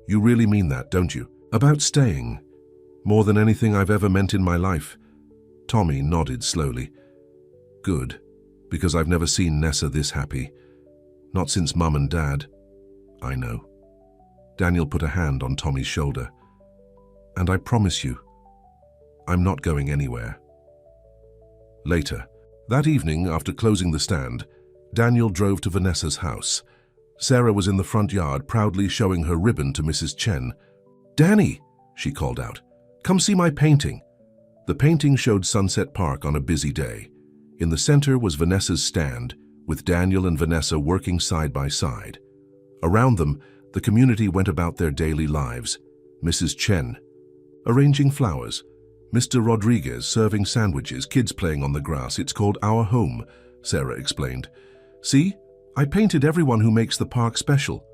"You really mean that, don't you?" "About staying. More than anything I've ever meant in my life." Tommy nodded slowly. "Good, because I've never seen Nessa this happy. Not since Mum and Dad." "I know." Daniel put a hand on Tommy's shoulder. "And I promise you, I'm not going anywhere." Later, that evening, after closing the stand, Daniel drove to Vanessa's house. Sarah was in the front yard, proudly showing her ribbon to Mrs. Chen. "Danny," she called out, "come see my painting." The painting showed Sunset Park on a busy day. In the center was Vanessa's stand, with Daniel and Vanessa working side by side. Around them, the community went about their daily lives. Mrs. Chen arranging flowers, Mr. Rodriguez serving sandwiches, kids playing on the grass. It's called Our Home, Sarah explained. See, I painted everyone who makes the park special.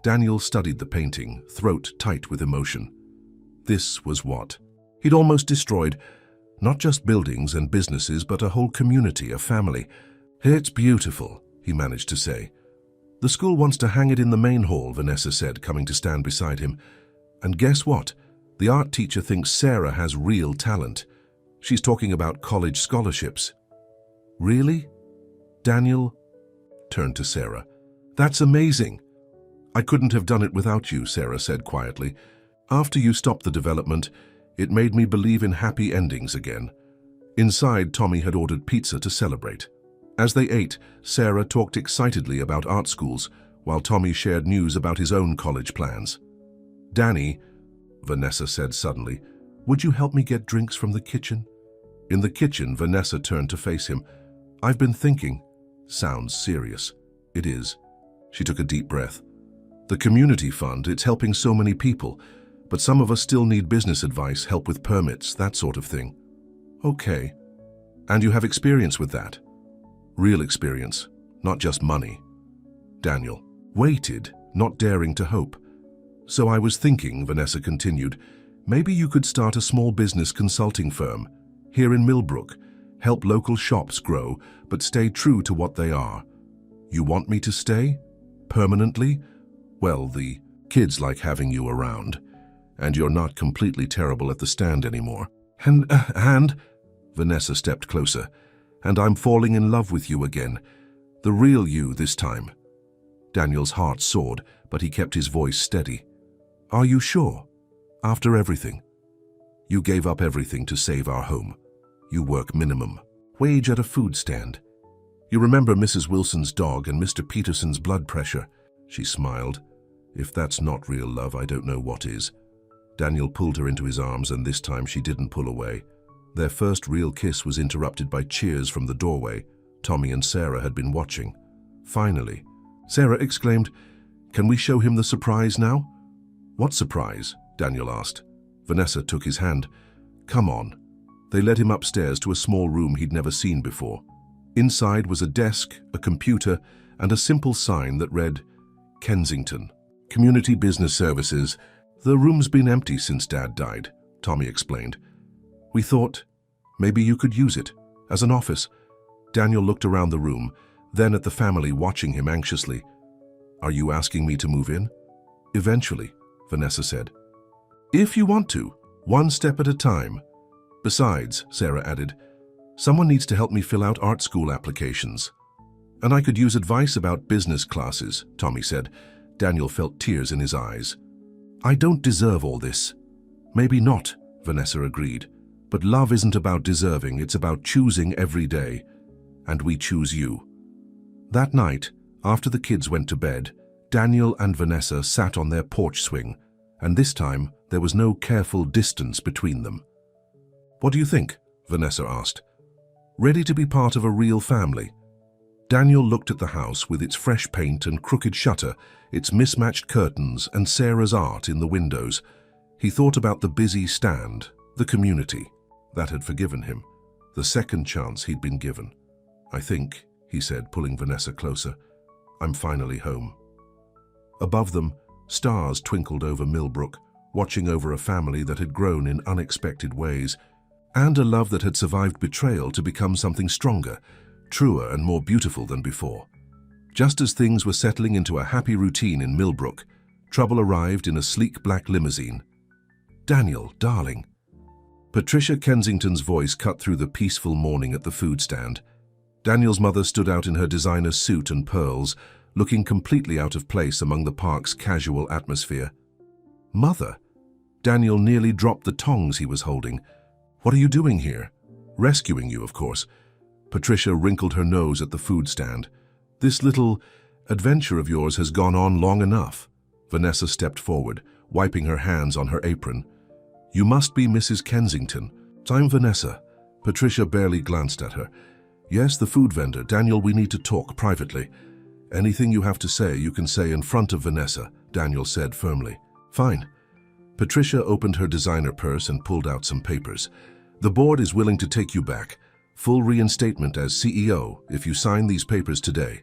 Daniel studied the painting, throat tight with emotion. This was what he'd almost destroyed. Not just buildings and businesses, but a whole community, a family. It's beautiful, he managed to say. The school wants to hang it in the main hall, Vanessa said, coming to stand beside him. And guess what? The art teacher thinks Sarah has real talent. She's talking about college scholarships. Really? Daniel turned to Sarah. That's amazing. I couldn't have done it without you, Sarah said quietly. After you stopped the development, it made me believe in happy endings again. Inside, Tommy had ordered pizza to celebrate. As they ate, Sarah talked excitedly about art schools, while Tommy shared news about his own college plans. Danny, Vanessa said suddenly, would you help me get drinks from the kitchen? In the kitchen, Vanessa turned to face him. I've been thinking. Sounds serious. It is. She took a deep breath. The community fund, it's helping so many people, but some of us still need business advice, help with permits, that sort of thing. Okay. And you have experience with that? Real experience, not just money. Daniel waited, not daring to hope. So I was thinking, Vanessa continued, maybe you could start a small business consulting firm here in Millbrook, help local shops grow, but stay true to what they are. You want me to stay? Permanently? Well, the kids like having you around, and you're not completely terrible at the stand anymore. And Vanessa stepped closer. And I'm falling in love with you again. The real you this time. Daniel's heart soared, but he kept his voice steady. Are you sure? After everything? You gave up everything to save our home. You work minimum wage at a food stand. You remember Mrs. Wilson's dog and Mr. Peterson's blood pressure. She smiled. If that's not real love, I don't know what is. Daniel pulled her into his arms, and this time she didn't pull away. Their first real kiss was interrupted by cheers from the doorway. Tommy and Sarah had been watching. Finally, Sarah exclaimed, Can we show him the surprise now? What surprise? Daniel asked. Vanessa took his hand. Come on. They led him upstairs to a small room he'd never seen before. Inside was a desk, a computer, and a simple sign that read, Kensington, Community Business Services. The room's been empty since Dad died, Tommy explained. We thought, maybe you could use it, as an office. Daniel looked around the room, then at the family watching him anxiously. Are you asking me to move in? Eventually, Vanessa said. If you want to, one step at a time. Besides, Sarah added, someone needs to help me fill out art school applications. And I could use advice about business classes, Tommy said. Daniel felt tears in his eyes. I don't deserve all this. Maybe not, Vanessa agreed. But love isn't about deserving, it's about choosing every day. And we choose you. That night, after the kids went to bed, Daniel and Vanessa sat on their porch swing, and this time there was no careful distance between them. What do you think? Vanessa asked. Ready to be part of a real family? Daniel looked at the house with its fresh paint and crooked shutter, its mismatched curtains and Sarah's art in the windows. He thought about the busy stand, the community. That had forgiven him, the second chance he'd been given. I think, he said, pulling Vanessa closer, I'm finally home. Above them, stars twinkled over Millbrook, watching over a family that had grown in unexpected ways, and a love that had survived betrayal to become something stronger, truer and more beautiful than before. Just as things were settling into a happy routine in Millbrook, trouble arrived in a sleek black limousine. Daniel, darling. Patricia Kensington's voice cut through the peaceful morning at the food stand. Daniel's mother stood out in her designer suit and pearls, looking completely out of place among the park's casual atmosphere. Mother? Daniel nearly dropped the tongs he was holding. What are you doing here? Rescuing you, of course. Patricia wrinkled her nose at the food stand. This little adventure of yours has gone on long enough. Vanessa stepped forward, wiping her hands on her apron. You must be Mrs. Kensington. I'm Vanessa. Patricia barely glanced at her. Yes, the food vendor. Daniel, we need to talk privately. Anything you have to say, you can say in front of Vanessa, Daniel said firmly. Fine. Patricia opened her designer purse and pulled out some papers. The board is willing to take you back. Full reinstatement as CEO if you sign these papers today.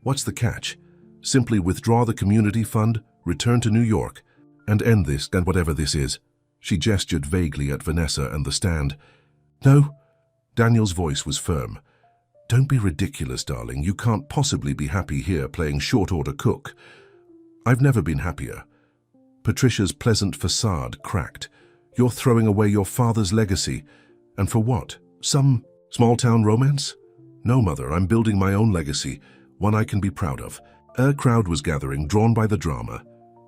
What's the catch? Simply withdraw the community fund, return to New York, and end this and whatever this is. She gestured vaguely at Vanessa and the stand. No. Daniel's voice was firm. Don't be ridiculous, darling. You can't possibly be happy here playing short-order cook. I've never been happier. Patricia's pleasant facade cracked. You're throwing away your father's legacy. And for what? Some small-town romance? No, Mother, I'm building my own legacy, one I can be proud of. A crowd was gathering, drawn by the drama.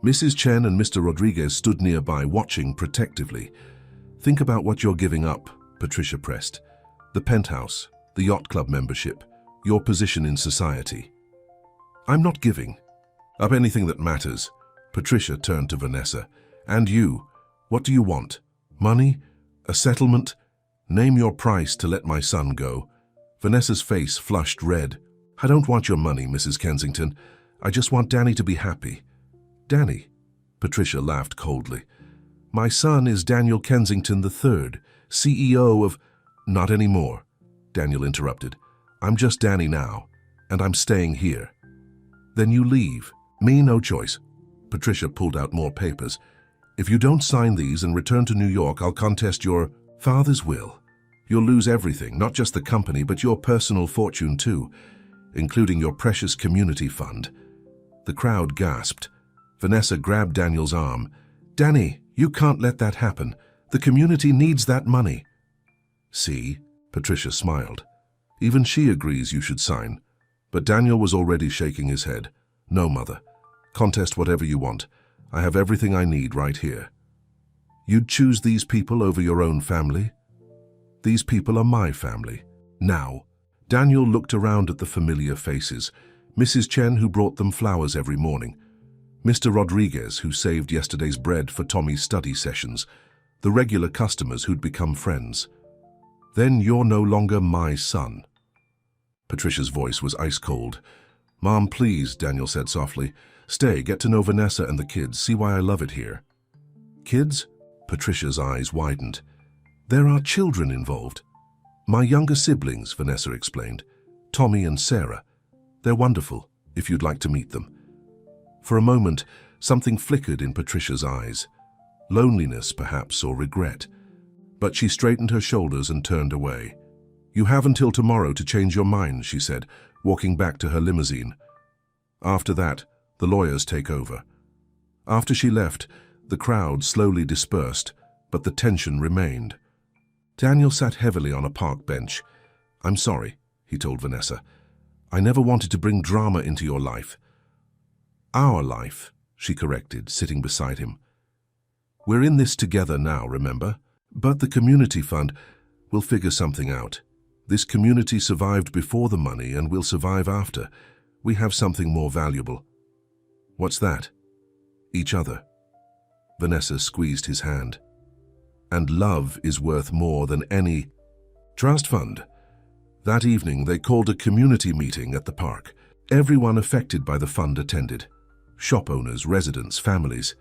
Mrs. Chen and Mr. Rodriguez stood nearby, watching protectively. Think about what you're giving up, Patricia pressed. The penthouse, the yacht club membership, your position in society. I'm not giving up anything that matters. Patricia turned to Vanessa. And you, what do you want? Money? A settlement? Name your price to let my son go. Vanessa's face flushed red. I don't want your money, Mrs. Kensington. I just want Danny to be happy. Danny? Patricia laughed coldly. My son is Daniel Kensington III, CEO of... Not anymore, Daniel interrupted. I'm just Danny now, and I'm staying here. Then you leave. Me, no choice. Patricia pulled out more papers. If you don't sign these and return to New York, I'll contest your father's will. You'll lose everything, not just the company, but your personal fortune too, including your precious community fund. The crowd gasped. Vanessa grabbed Daniel's arm. Danny, you can't let that happen. The community needs that money. See, Patricia smiled. Even she agrees you should sign. But Daniel was already shaking his head. No, Mother. Contest whatever you want. I have everything I need right here. You'd choose these people over your own family? These people are my family. Now. Daniel looked around at the familiar faces. Mrs. Chen, who brought them flowers every morning. Mr. Rodriguez, who saved yesterday's bread for Tommy's study sessions. The regular customers who'd become friends. Then you're no longer my son. Patricia's voice was ice cold. Mom, please, Daniel said softly. Stay, get to know Vanessa and the kids, see why I love it here. Kids? Patricia's eyes widened. There are children involved. My younger siblings, Vanessa explained. Tommy and Sarah. They're wonderful, if you'd like to meet them. For a moment, something flickered in Patricia's eyes. Loneliness, perhaps, or regret. But she straightened her shoulders and turned away. You have until tomorrow to change your mind, she said, walking back to her limousine. After that, the lawyers take over. After she left, the crowd slowly dispersed, but the tension remained. Daniel sat heavily on a park bench. I'm sorry, he told Vanessa. I never wanted to bring drama into your life. Our life, she corrected, sitting beside him. We're in this together now, remember? But the community fund will figure something out. This community survived before the money and will survive after. We have something more valuable. What's that? Each other. Vanessa squeezed his hand. And love is worth more than any trust fund. That evening, they called a community meeting at the park. Everyone affected by the fund attended. Shop owners, residents, families.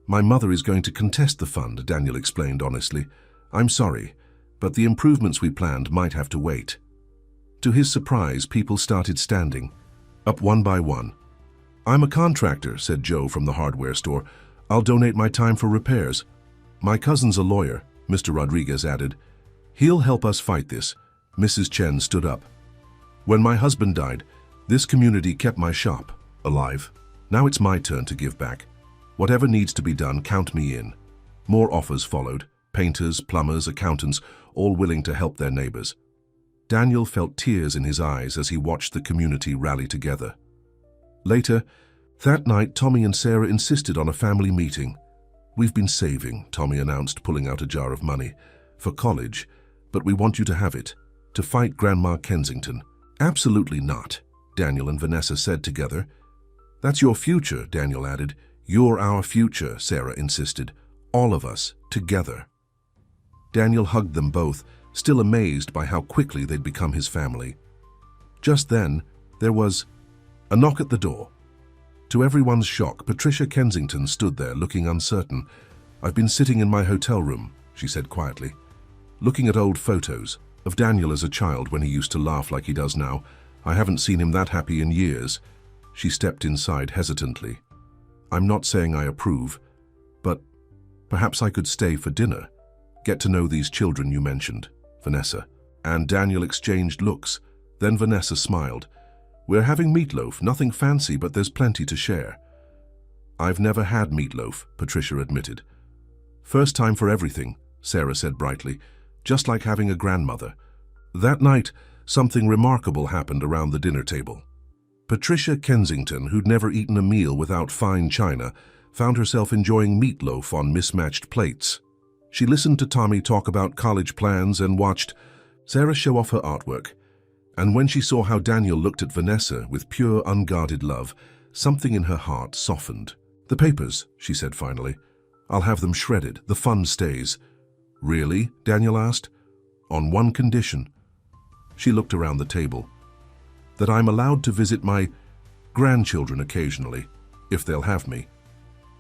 My mother is going to contest the fund, Daniel explained honestly. I'm sorry, but the improvements we planned might have to wait. To his surprise, people started standing, up one by one. I'm a contractor, said Joe from the hardware store. I'll donate my time for repairs. My cousin's a lawyer, Mr. Rodriguez added. He'll help us fight this. Mrs. Chen stood up. When my husband died, this community kept my shop alive. Now it's my turn to give back. Whatever needs to be done, count me in. More offers followed. Painters, plumbers, accountants, all willing to help their neighbors. Daniel felt tears in his eyes as he watched the community rally together. Later, that night, Tommy and Sarah insisted on a family meeting. We've been saving, Tommy announced, pulling out a jar of money, for college, but we want you to have it, to fight Grandma Kensington. Absolutely not, Daniel and Vanessa said together. That's your future, Daniel added. You're our future, Sarah insisted. All of us, together. Daniel hugged them both, still amazed by how quickly they'd become his family. Just then, there was a knock at the door. To everyone's shock, Patricia Kensington stood there looking uncertain. "I've been sitting in my hotel room," she said quietly, looking at old photos of Daniel as a child when he used to laugh like he does now. "I haven't seen him that happy in years." She stepped inside hesitantly. "I'm not saying I approve, but perhaps I could stay for dinner. Get to know these children you mentioned, Vanessa." And Daniel exchanged looks. Then Vanessa smiled. "We're having meatloaf, nothing fancy, but there's plenty to share." "I've never had meatloaf," Patricia admitted. "First time for everything," Sarah said brightly, "just like having a grandmother." That night, something remarkable happened around the dinner table. Patricia Kensington, who'd never eaten a meal without fine china, found herself enjoying meatloaf on mismatched plates. She listened to Tommy talk about college plans and watched Sarah show off her artwork. And when she saw how Daniel looked at Vanessa with pure, unguarded love, something in her heart softened. "The papers," she said finally. "I'll have them shredded. The fun stays." "Really?" Daniel asked. "On one condition." She looked around the table. "That I'm allowed to visit my grandchildren occasionally, if they'll have me."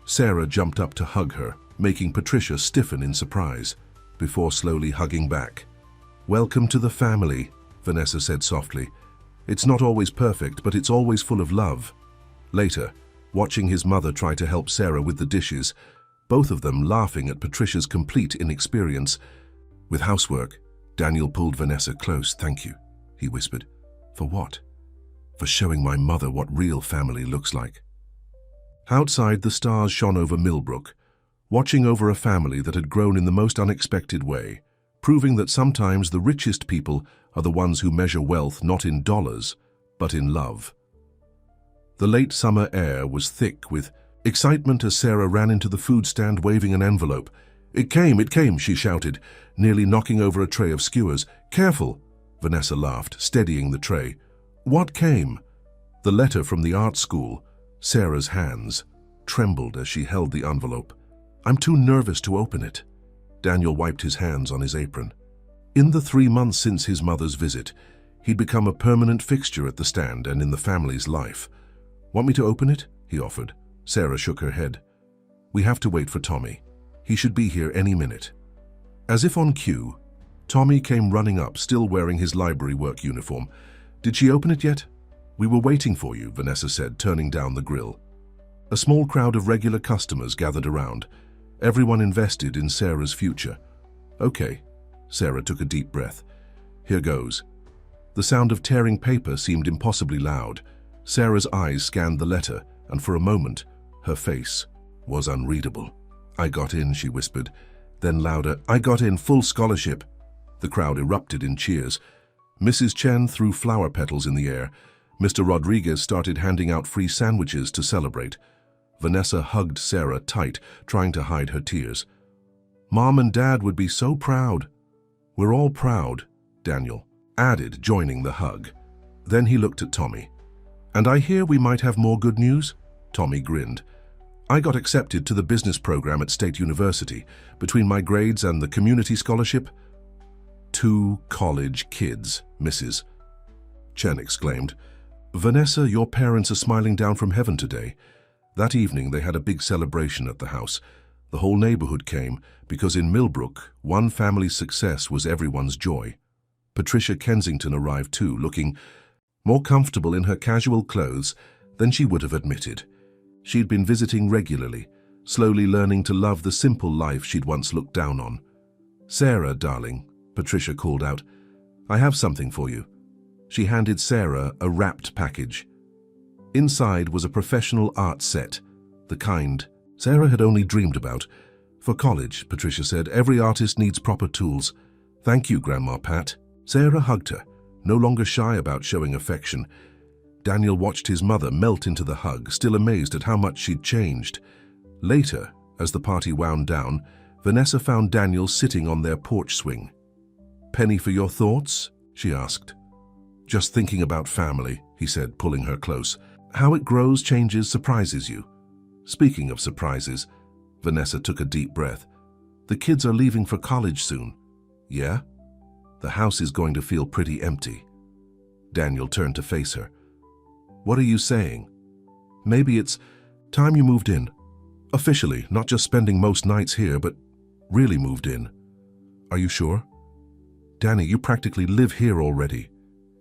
Sarah jumped up to hug her, making Patricia stiffen in surprise, before slowly hugging back. "Welcome to the family," Vanessa said softly. "It's not always perfect, but it's always full of love." Later, watching his mother try to help Sarah with the dishes, both of them laughing at Patricia's complete inexperience. With housework, Daniel pulled Vanessa close. "Thank you," he whispered. "For what?" "For showing my mother what real family looks like." Outside, the stars shone over Millbrook, watching over a family that had grown in the most unexpected way, proving that sometimes the richest people are the ones who measure wealth not in dollars, but in love. The late summer air was thick with excitement as Sarah ran into the food stand waving an envelope. It came," she shouted, nearly knocking over a tray of skewers. "Careful," Vanessa laughed, steadying the tray. "What came?" "The letter from the art school." Sarah's hands trembled as she held the envelope. "I'm too nervous to open it." Daniel wiped his hands on his apron. In the 3 months since his mother's visit, he'd become a permanent fixture at the stand and in the family's life. "Want me to open it?" he offered. Sarah shook her head. "We have to wait for Tommy. He should be here any minute." As if on cue, Tommy came running up, still wearing his library work uniform. "Did she open it yet?" "We were waiting for you," Vanessa said, turning down the grill. A small crowd of regular customers gathered around, everyone invested in Sarah's future. "Okay." Sarah took a deep breath. "Here goes." The sound of tearing paper seemed impossibly loud. Sarah's eyes scanned the letter, and for a moment, her face was unreadable. "I got in," she whispered. Then louder, "I got in, full scholarship." The crowd erupted in cheers. Mrs. Chen threw flower petals in the air. Mr. Rodriguez started handing out free sandwiches to celebrate. Vanessa hugged Sarah tight, trying to hide her tears. "Mom and Dad would be so proud." "We're all proud," Daniel added, joining the hug. Then he looked at Tommy. "And I hear we might have more good news?" Tommy grinned. "I got accepted to the business program at State University. Between my grades and the community scholarship." "2 college kids," Mrs. Chen exclaimed. "Vanessa, your parents are smiling down from heaven today." That evening they had a big celebration at the house. The whole neighborhood came, because in Millbrook, one family's success was everyone's joy. Patricia Kensington arrived too, looking more comfortable in her casual clothes than she would have admitted. She'd been visiting regularly, slowly learning to love the simple life she'd once looked down on. "Sarah, darling," Patricia called out, "I have something for you." She handed Sarah a wrapped package. Inside was a professional art set, the kind Sarah had only dreamed about. "For college," Patricia said, "every artist needs proper tools." "Thank you, Grandma Pat." Sarah hugged her, no longer shy about showing affection. Daniel watched his mother melt into the hug, still amazed at how much she'd changed. Later, as the party wound down, Vanessa found Daniel sitting on their porch swing. "Penny for your thoughts?" she asked. "Just thinking about family," he said, pulling her close. "How it grows, changes, surprises you." "Speaking of surprises," Vanessa took a deep breath. "The kids are leaving for college soon." Yeah? The house is going to feel pretty empty. Daniel turned to face her. What are you saying? Maybe it's time you moved in. Officially, not just spending most nights here, but really moved in. Are you sure? Danny, you practically live here already.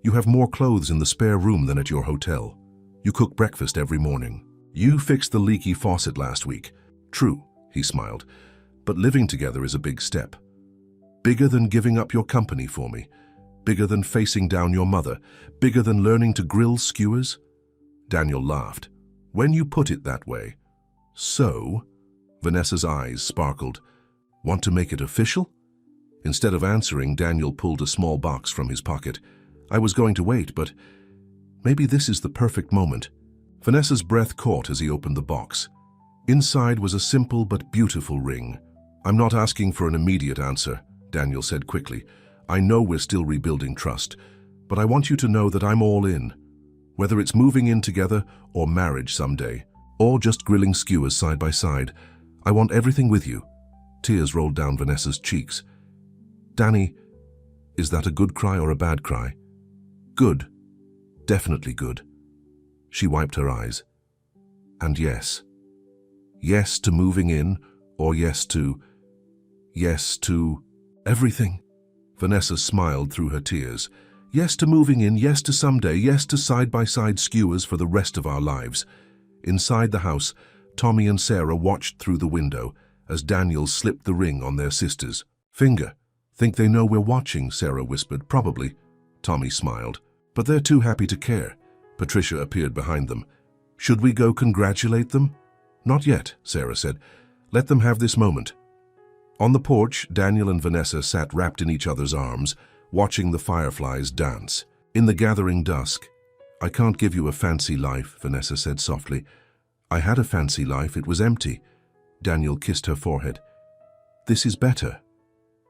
You have more clothes in the spare room than at your hotel. You cook breakfast every morning. You fixed the leaky faucet last week. True, he smiled, but living together is a big step. Bigger than giving up your company for me. Bigger than facing down your mother. Bigger than learning to grill skewers. Daniel laughed. When you put it that way. So, Vanessa's eyes sparkled. Want to make it official? Instead of answering, Daniel pulled a small box from his pocket. I was going to wait, but maybe this is the perfect moment. Vanessa's breath caught as he opened the box. Inside was a simple but beautiful ring. I'm not asking for an immediate answer, Daniel said quickly. I know we're still rebuilding trust, but I want you to know that I'm all in. Whether it's moving in together or marriage someday, or just grilling skewers side by side, I want everything with you. Tears rolled down Vanessa's cheeks. Danny, is that a good cry or a bad cry? Good. Definitely good. She wiped her eyes. And yes. Yes to moving in, or yes to everything. Vanessa smiled through her tears. Yes to moving in, yes to someday, yes to side-by-side skewers for the rest of our lives. Inside the house, Tommy and Sarah watched through the window as Daniel slipped the ring on their sister's finger. Think they know we're watching, Sarah whispered. Probably. Tommy smiled. But they're too happy to care. Patricia appeared behind them. Should we go congratulate them? Not yet, Sarah said. Let them have this moment. On the porch, Daniel and Vanessa sat wrapped in each other's arms, watching the fireflies dance. In the gathering dusk, I can't give you a fancy life, Vanessa said softly. I had a fancy life, it was empty. Daniel kissed her forehead. This is better.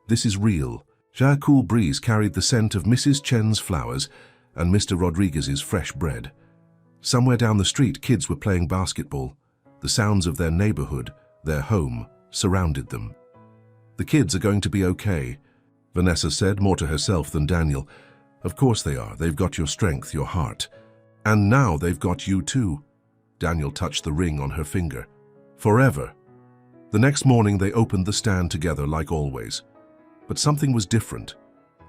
This is real. A cool breeze carried the scent of Mrs. Chen's flowers and Mr. Rodriguez's fresh bread. Somewhere down the street, kids were playing basketball. The sounds of their neighborhood, their home, surrounded them. The kids are going to be okay, Vanessa said, more to herself than Daniel. Of course they are. They've got your strength, your heart. And now they've got you too. Daniel touched the ring on her finger. Forever. The next morning they opened the stand together like always. But something was different.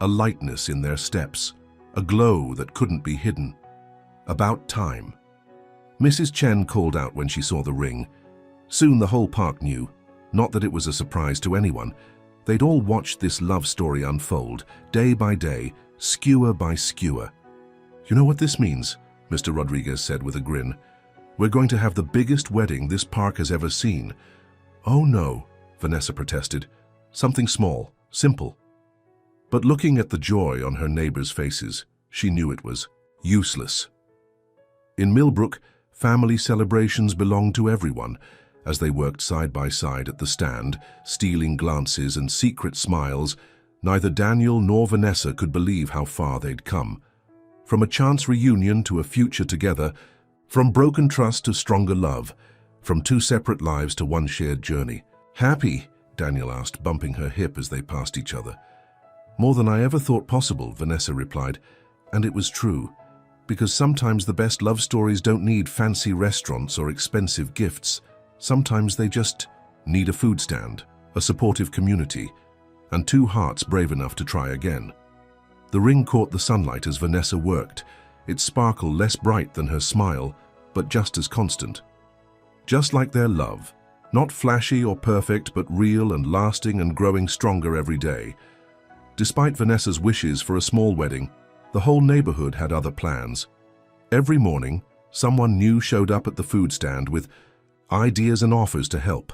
A lightness in their steps. A glow that couldn't be hidden. About time. Mrs. Chen called out when she saw the ring. Soon the whole park knew. Not that it was a surprise to anyone. They'd all watched this love story unfold, day by day, skewer by skewer. You know what this means? Mr. Rodriguez said with a grin. We're going to have the biggest wedding this park has ever seen. Oh no, Vanessa protested. Something small, simple. But looking at the joy on her neighbors' faces, she knew it was useless. In Millbrook, family celebrations belonged to everyone. As they worked side by side at the stand, stealing glances and secret smiles, neither Daniel nor Vanessa could believe how far they'd come. From a chance reunion to a future together, from broken trust to stronger love, from two separate lives to one shared journey. Happy? Daniel asked, bumping her hip as they passed each other. More than I ever thought possible, Vanessa replied, and it was true. Because sometimes the best love stories don't need fancy restaurants or expensive gifts. Sometimes they just need a food stand, a supportive community, and two hearts brave enough to try again. The ring caught the sunlight as Vanessa worked, its sparkle less bright than her smile, but just as constant. Just like their love, not flashy or perfect, but real and lasting and growing stronger every day. Despite Vanessa's wishes for a small wedding, the whole neighborhood had other plans. Every morning, someone new showed up at the food stand with ideas and offers to help.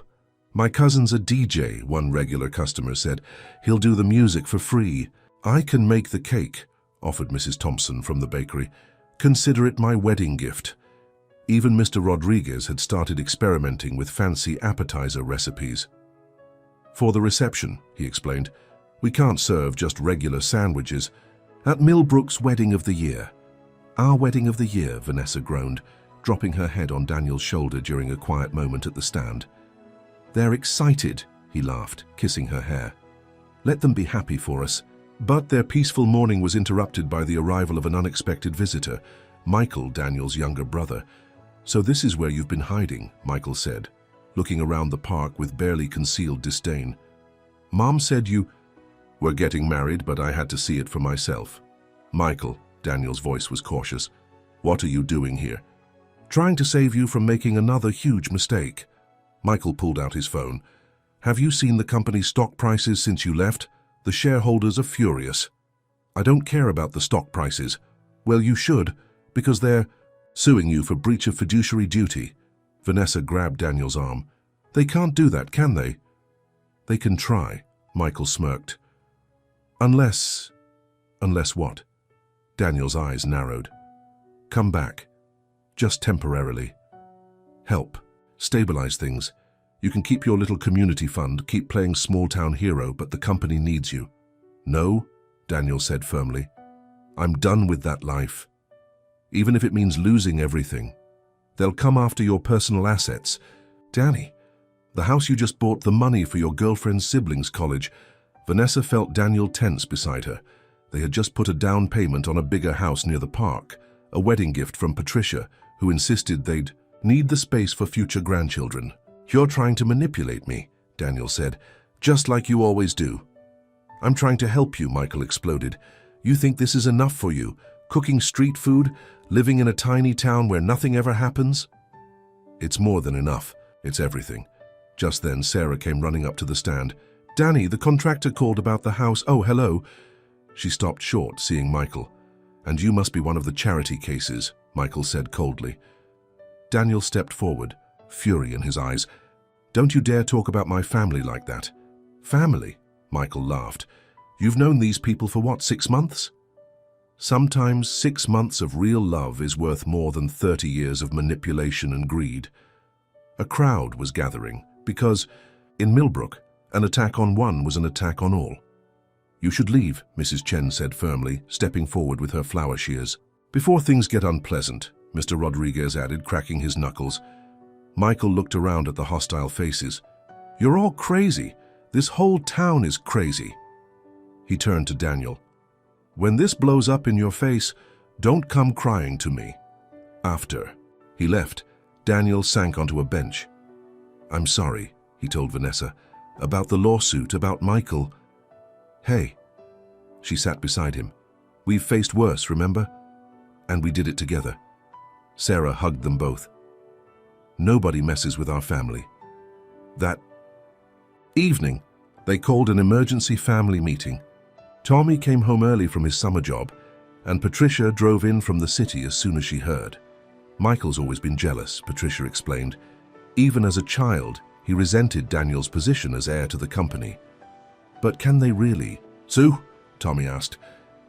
My cousin's a DJ, one regular customer said. He'll do the music for free. I can make the cake, offered Mrs. Thompson from the bakery. Consider it my wedding gift. Even Mr. Rodriguez had started experimenting with fancy appetizer recipes. For the reception, he explained, we can't serve just regular sandwiches. At Millbrook's wedding of the year. Our wedding of the year, Vanessa groaned, dropping her head on Daniel's shoulder during a quiet moment at the stand. They're excited, he laughed, kissing her hair. Let them be happy for us. But their peaceful morning was interrupted by the arrival of an unexpected visitor, Michael, Daniel's younger brother. "So this is where you've been hiding," Michael said, looking around the park with barely concealed disdain. "Mom said you were getting married, but I had to see it for myself." "Michael," Daniel's voice was cautious, "what are you doing here?" "Trying to save you from making another huge mistake." Michael pulled out his phone. "Have you seen the company's stock prices since you left? The shareholders are furious." "I don't care about the stock prices." "Well, you should, because they're suing you for breach of fiduciary duty." Vanessa grabbed Daniel's arm. "They can't do that, can they?" "They can try," Michael smirked. Unless what?" Daniel's eyes narrowed. "Come back. Just temporarily. Help. Stabilize things. You can keep your little community fund, keep playing small-town hero, but the company needs you." "No," Daniel said firmly. "I'm done with that life. Even if it means losing everything. They'll come after your personal assets." "Danny, the house you just bought, the money for your girlfriend's siblings' college." Vanessa felt Daniel tense beside her. They had just put a down payment on a bigger house near the park, a wedding gift from Patricia, who insisted they'd need the space for future grandchildren. "You're trying to manipulate me," Daniel said, "just like you always do." "I'm trying to help you," Michael exploded. "You think this is enough for you? Cooking street food, living in a tiny town where nothing ever happens?" "It's more than enough. It's everything." Just then, Sarah came running up to the stand. "Danny, the contractor called about the house." "Oh, hello." She stopped short, seeing Michael. "And you must be one of the charity cases," Michael said coldly. Daniel stepped forward, fury in his eyes. "Don't you dare talk about my family like that." "Family?" Michael laughed. "You've known these people for what, 6 months?" "Sometimes 6 months of real love is worth more than 30 years of manipulation and greed." A crowd was gathering because, in Millbrook, an attack on one was an attack on all. "You should leave," Mrs. Chen said firmly, stepping forward with her flower shears. "Before things get unpleasant," Mr. Rodriguez added, cracking his knuckles. Michael looked around at the hostile faces. "You're all crazy. This whole town is crazy." He turned to Daniel. "When this blows up in your face, don't come crying to me." After he left, Daniel sank onto a bench. "I'm sorry," he told Vanessa, "about the lawsuit, about Michael." "Hey." She sat beside him. "We've faced worse, remember? And we did it together." Sarah hugged them both. "Nobody messes with our family." That evening, they called an emergency family meeting. Tommy came home early from his summer job, and Patricia drove in from the city as soon as she heard. "Michael's always been jealous," Patricia explained. "Even as a child, he resented Daniel's position as heir to the company." "But can they really?" "Sue?" Tommy asked.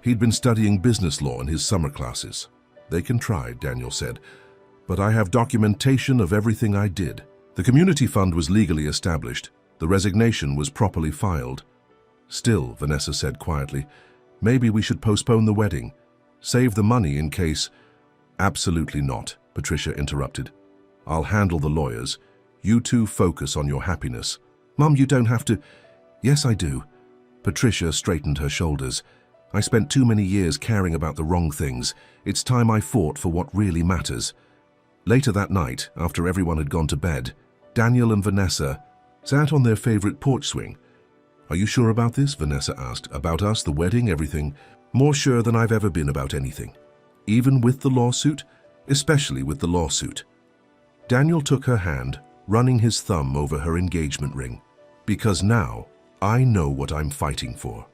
He'd been studying business law in his summer classes. "They can try," Daniel said. "But I have documentation of everything I did." The community fund was legally established. The resignation was properly filed. "Still," Vanessa said quietly, "maybe we should postpone the wedding. Save the money in case—" "Absolutely not," Patricia interrupted. "I'll handle the lawyers. You two focus on your happiness." "Mum, you don't have to—" "Yes, I do." Patricia straightened her shoulders. "I spent too many years caring about the wrong things. It's time I fought for what really matters." Later that night, after everyone had gone to bed, Daniel and Vanessa sat on their favorite porch swing. "Are you sure about this?" Vanessa asked. "About us, the wedding, everything?" "More sure than I've ever been about anything." "Even with the lawsuit?" "Especially with the lawsuit." Daniel took her hand, running his thumb over her engagement ring. "Because now, I know what I'm fighting for."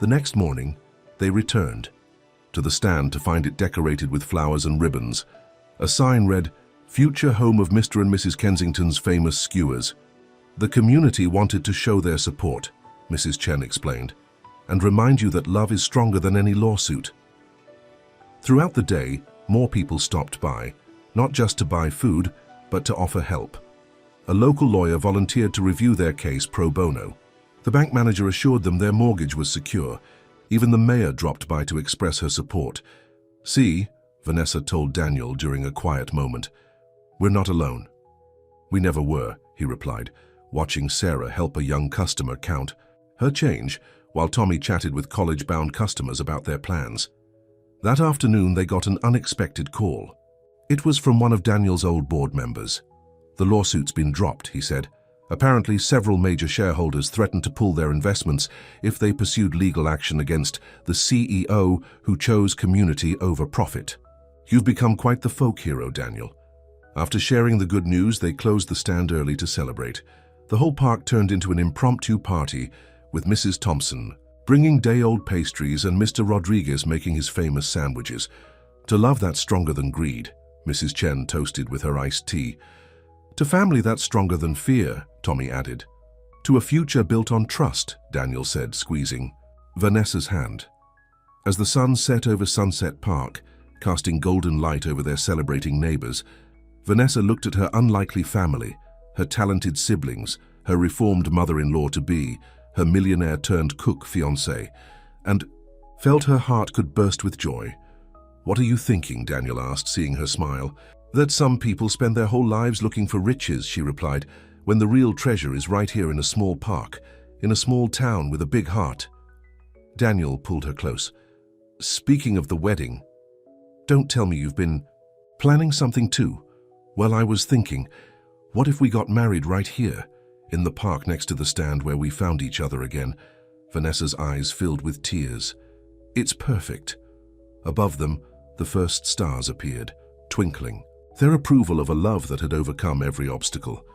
The next morning, they returned to the stand to find it decorated with flowers and ribbons. A sign read, "Future home of Mr. and Mrs. Kensington's famous skewers." "The community wanted to show their support," Mrs. Chen explained, "and remind you that love is stronger than any lawsuit." Throughout the day, more people stopped by, not just to buy food, but to offer help. A local lawyer volunteered to review their case pro bono. The bank manager assured them their mortgage was secure. Even the mayor dropped by to express her support. "See," Vanessa told Daniel during a quiet moment, "we're not alone." "We never were," he replied, watching Sarah help a young customer count her change, while Tommy chatted with college-bound customers about their plans. That afternoon, they got an unexpected call. It was from one of Daniel's old board members. The lawsuit's been dropped, he said. Apparently, several major shareholders threatened to pull their investments if they pursued legal action against the CEO who chose community over profit. You've become quite the folk hero, Daniel. After sharing the good news, they closed the stand early to celebrate. The whole park turned into an impromptu party, with Mrs. Thompson bringing day-old pastries and Mr. Rodriguez making his famous sandwiches. To love that's stronger than greed, Mrs. Chen toasted with her iced tea. To family that's stronger than fear, Tommy added. To a future built on trust, Daniel said, squeezing Vanessa's hand. As the sun set over Sunset Park, casting golden light over their celebrating neighbors, Vanessa looked at her unlikely family, her talented siblings, her reformed mother-in-law-to-be, her millionaire-turned-cook fiancé, and felt her heart could burst with joy. "What are you thinking?" Daniel asked, seeing her smile. "That some people spend their whole lives looking for riches," she replied, "when the real treasure is right here in a small park, in a small town with a big heart." Daniel pulled her close. "Speaking of the wedding, don't tell me you've been planning something too." "Well, I was thinking, what if we got married right here, in the park next to the stand where we found each other again?" Vanessa's eyes filled with tears. "It's perfect." Above them, the first stars appeared, twinkling, their approval of a love that had overcome every obstacle,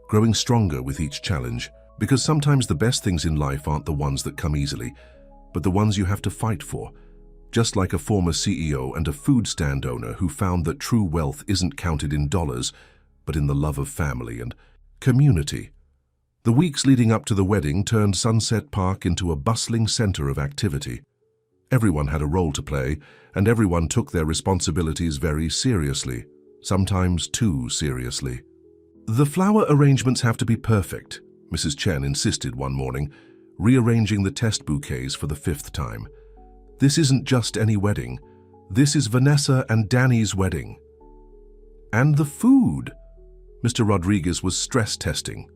growing stronger with each challenge, because sometimes the best things in life aren't the ones that come easily, but the ones you have to fight for. Just like a former CEO and a food stand owner who found that true wealth isn't counted in dollars, but in the love of family and community. The weeks leading up to the wedding turned Sunset Park into a bustling center of activity. Everyone had a role to play, and everyone took their responsibilities very seriously, sometimes too seriously. "The flower arrangements have to be perfect," Mrs. Chen insisted one morning, rearranging the test bouquets for the 5th time. "This isn't just any wedding. This is Vanessa and Danny's wedding." "And the food," Mr. Rodriguez was stress testing.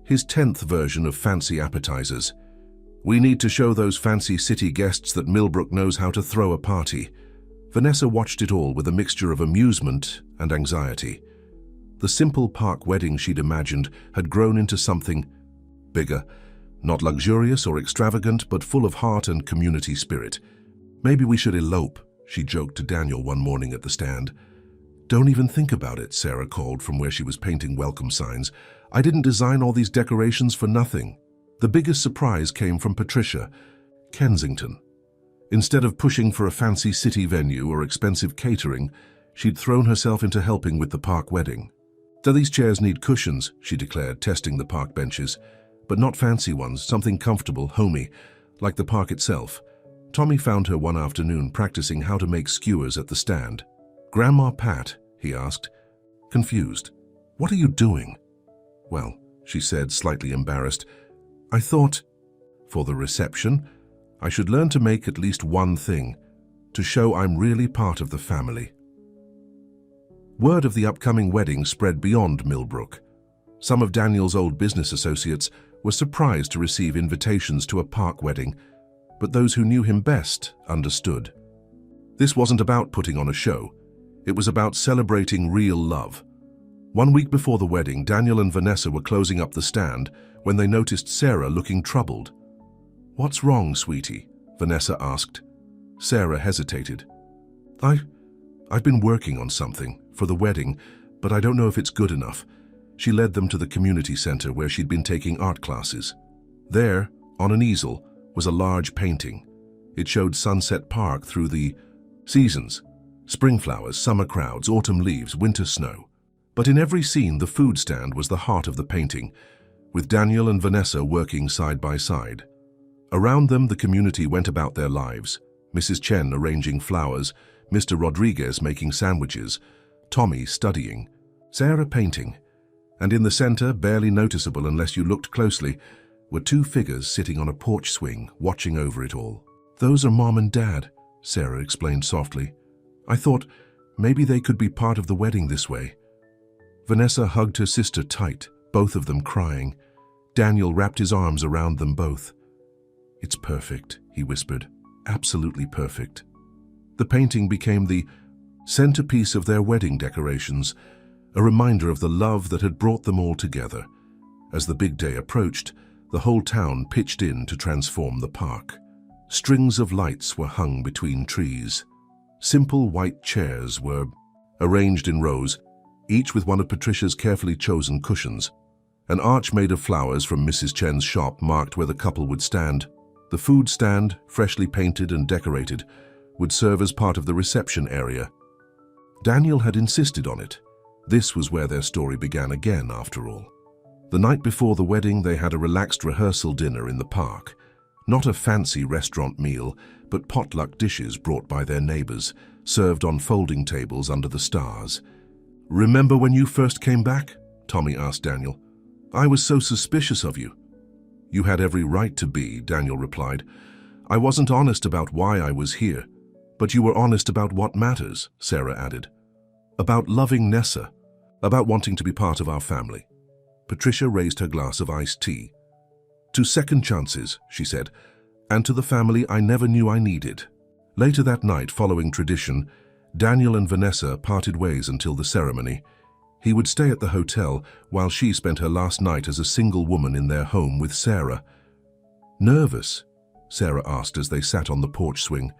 His 10th version of fancy appetizers. "We need to show those fancy city guests that Millbrook knows how to throw a party." Vanessa watched it all with a mixture of amusement and anxiety. The simple park wedding she'd imagined had grown into something bigger, not luxurious or extravagant, but full of heart and community spirit. "Maybe we should elope," she joked to Daniel one morning at the stand. "Don't even think about it," Sarah called from where she was painting welcome signs. "I didn't design all these decorations for nothing." The biggest surprise came from Patricia, Kensington. Instead of pushing for a fancy city venue or expensive catering, she'd thrown herself into helping with the park wedding. "Do these chairs need cushions?" she declared, testing the park benches. "But not fancy ones, something comfortable, homey, like the park itself." Tommy found her one afternoon practicing how to make skewers at the stand. "Grandma Pat?" he asked, confused. "What are you doing?" "Well," she said, slightly embarrassed, "I thought, for the reception, I should learn to make at least one thing, to show I'm really part of the family." Word of the upcoming wedding spread beyond Millbrook. Some of Daniel's old business associates were surprised to receive invitations to a park wedding, but those who knew him best understood. This wasn't about putting on a show. It was about celebrating real love. 1 week before the wedding, Daniel and Vanessa were closing up the stand when they noticed Sarah looking troubled. "What's wrong, sweetie?" Vanessa asked. Sarah hesitated. I've been working on something for the wedding, but I don't know if it's good enough." She led them to the community center where she'd been taking art classes. There, on an easel, was a large painting. It showed Sunset Park through the seasons: spring flowers, summer crowds, autumn leaves, winter snow. But in every scene, the food stand was the heart of the painting, with Daniel and Vanessa working side by side. Around them, the community went about their lives, Mrs. Chen arranging flowers, Mr. Rodriguez making sandwiches, Tommy studying, Sarah painting. And in the center, barely noticeable unless you looked closely, were 2 figures sitting on a porch swing, watching over it all. "Those are Mom and Dad," Sarah explained softly. "I thought maybe they could be part of the wedding this way." Vanessa hugged her sister tight, both of them crying. Daniel wrapped his arms around them both. "It's perfect," he whispered. "Absolutely perfect." The painting became the centerpiece of their wedding decorations, a reminder of the love that had brought them all together. As the big day approached, the whole town pitched in to transform the park. Strings of lights were hung between trees. Simple white chairs were arranged in rows, each with one of Patricia's carefully chosen cushions. An arch made of flowers from Mrs. Chen's shop marked where the couple would stand. The food stand, freshly painted and decorated, would serve as part of the reception area. Daniel had insisted on it. This was where their story began again, after all. The night before the wedding, they had a relaxed rehearsal dinner in the park. Not a fancy restaurant meal, but potluck dishes brought by their neighbors, served on folding tables under the stars. "Remember when you first came back?" Tommy asked Daniel. "I was so suspicious of you." "You had every right to be," Daniel replied. "I wasn't honest about why I was here, but you were honest about what matters," Sarah added. "About loving Nessa, about wanting to be part of our family." Patricia raised her glass of iced tea. "To second chances," she said, "and to the family I never knew I needed." Later that night, following tradition, Daniel and Vanessa parted ways until the ceremony. He would stay at the hotel while she spent her last night as a single woman in their home with Sarah. "Nervous?" Sarah asked as they sat on the porch swing.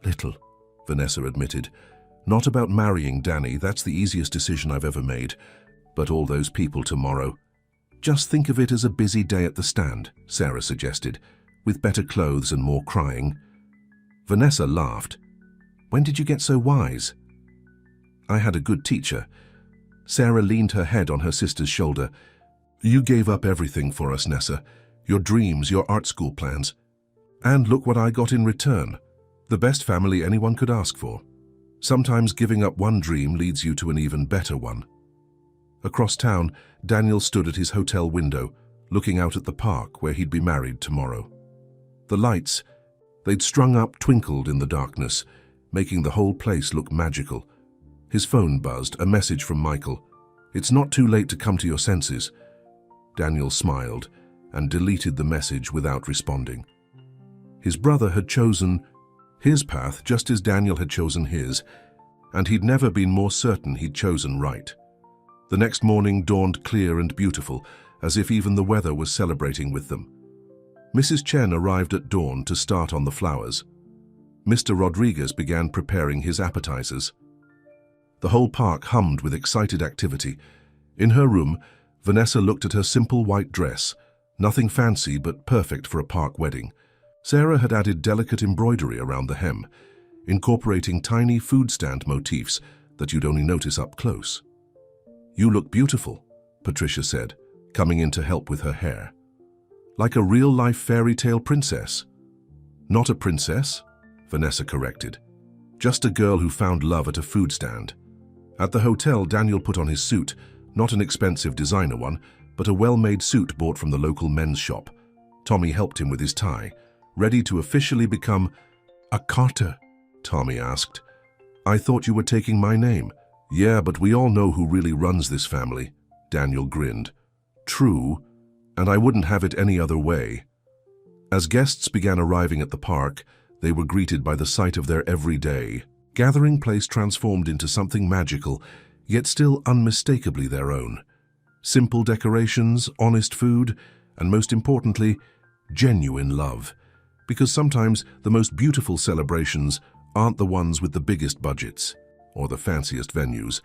"Little," Vanessa admitted. "Not about marrying Danny, that's the easiest decision I've ever made. But all those people tomorrow." "Just think of it as a busy day at the stand," Sarah suggested, "with better clothes and more crying." Vanessa laughed. "When did you get so wise?" "I had a good teacher." Sarah leaned her head on her sister's shoulder. "You gave up everything for us, Nessa. Your dreams, your art school plans. And look what I got in return. The best family anyone could ask for. Sometimes giving up one dream leads you to an even better one." Across town, Daniel stood at his hotel window, looking out at the park where he'd be married tomorrow. The lights, they'd strung up, twinkled in the darkness, making the whole place look magical. His phone buzzed, a message from Michael. "It's not too late to come to your senses." Daniel smiled and deleted the message without responding. His brother had chosen his path just as Daniel had chosen his, and he'd never been more certain he'd chosen right. The next morning dawned clear and beautiful, as if even the weather was celebrating with them. Mrs. Chen arrived at dawn to start on the flowers. Mr. Rodriguez began preparing his appetizers. The whole park hummed with excited activity. In her room, Vanessa looked at her simple white dress, nothing fancy but perfect for a park wedding. Sarah had added delicate embroidery around the hem, incorporating tiny food stand motifs that you'd only notice up close. "You look beautiful," Patricia said, coming in to help with her hair. "Like a real-life fairy tale princess." "Not a princess," Vanessa corrected. "Just a girl who found love at a food stand." At the hotel, Daniel put on his suit, not an expensive designer one, but a well-made suit bought from the local men's shop. Tommy helped him with his tie, ready to officially become a Carter. Tommy asked. "I thought you were taking my name." "Yeah, but we all know who really runs this family," Daniel grinned. "True, and I wouldn't have it any other way." As guests began arriving at the park, they were greeted by the sight of their everyday gathering place transformed into something magical, yet still unmistakably their own. Simple decorations, honest food, and most importantly, genuine love. Because sometimes the most beautiful celebrations aren't the ones with the biggest budgets or the fanciest venues.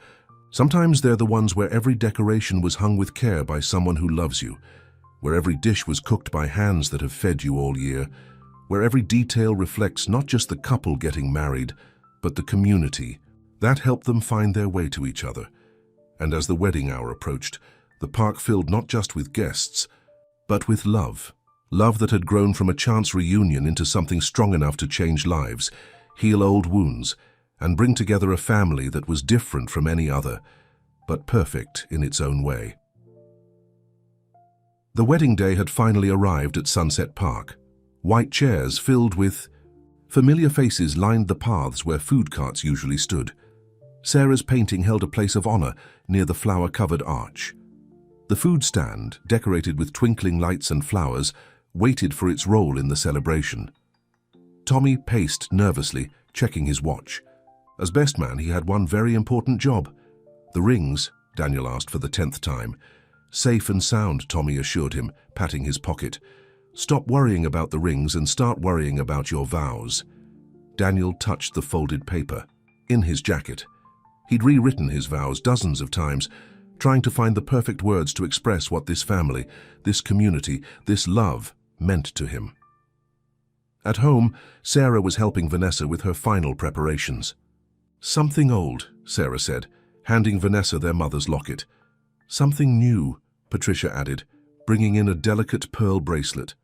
Sometimes they're the ones where every decoration was hung with care by someone who loves you, where every dish was cooked by hands that have fed you all year, where every detail reflects not just the couple getting married, but the community. That helped them find their way to each other. And as the wedding hour approached, the park filled not just with guests, but with love. Love that had grown from a chance reunion into something strong enough to change lives, heal old wounds, and bring together a family that was different from any other, but perfect in its own way. The wedding day had finally arrived at Sunset Park. White chairs filled with familiar faces lined the paths where food carts usually stood. Sarah's painting held a place of honor near the flower-covered arch. The food stand, decorated with twinkling lights and flowers, waited for its role in the celebration. Tommy paced nervously, checking his watch. As best man, he had one very important job. The rings, Daniel asked for the 10th time. Safe and sound, Tommy assured him, patting his pocket. Stop worrying about the rings and start worrying about your vows. Daniel touched the folded paper. In his jacket. He'd rewritten his vows dozens of times, trying to find the perfect words to express what this family, this community, this love meant to him. At home, Sarah was helping Vanessa with her final preparations. Something old, Sarah said, handing Vanessa their mother's locket. Something new, Patricia added, bringing in a delicate pearl bracelet.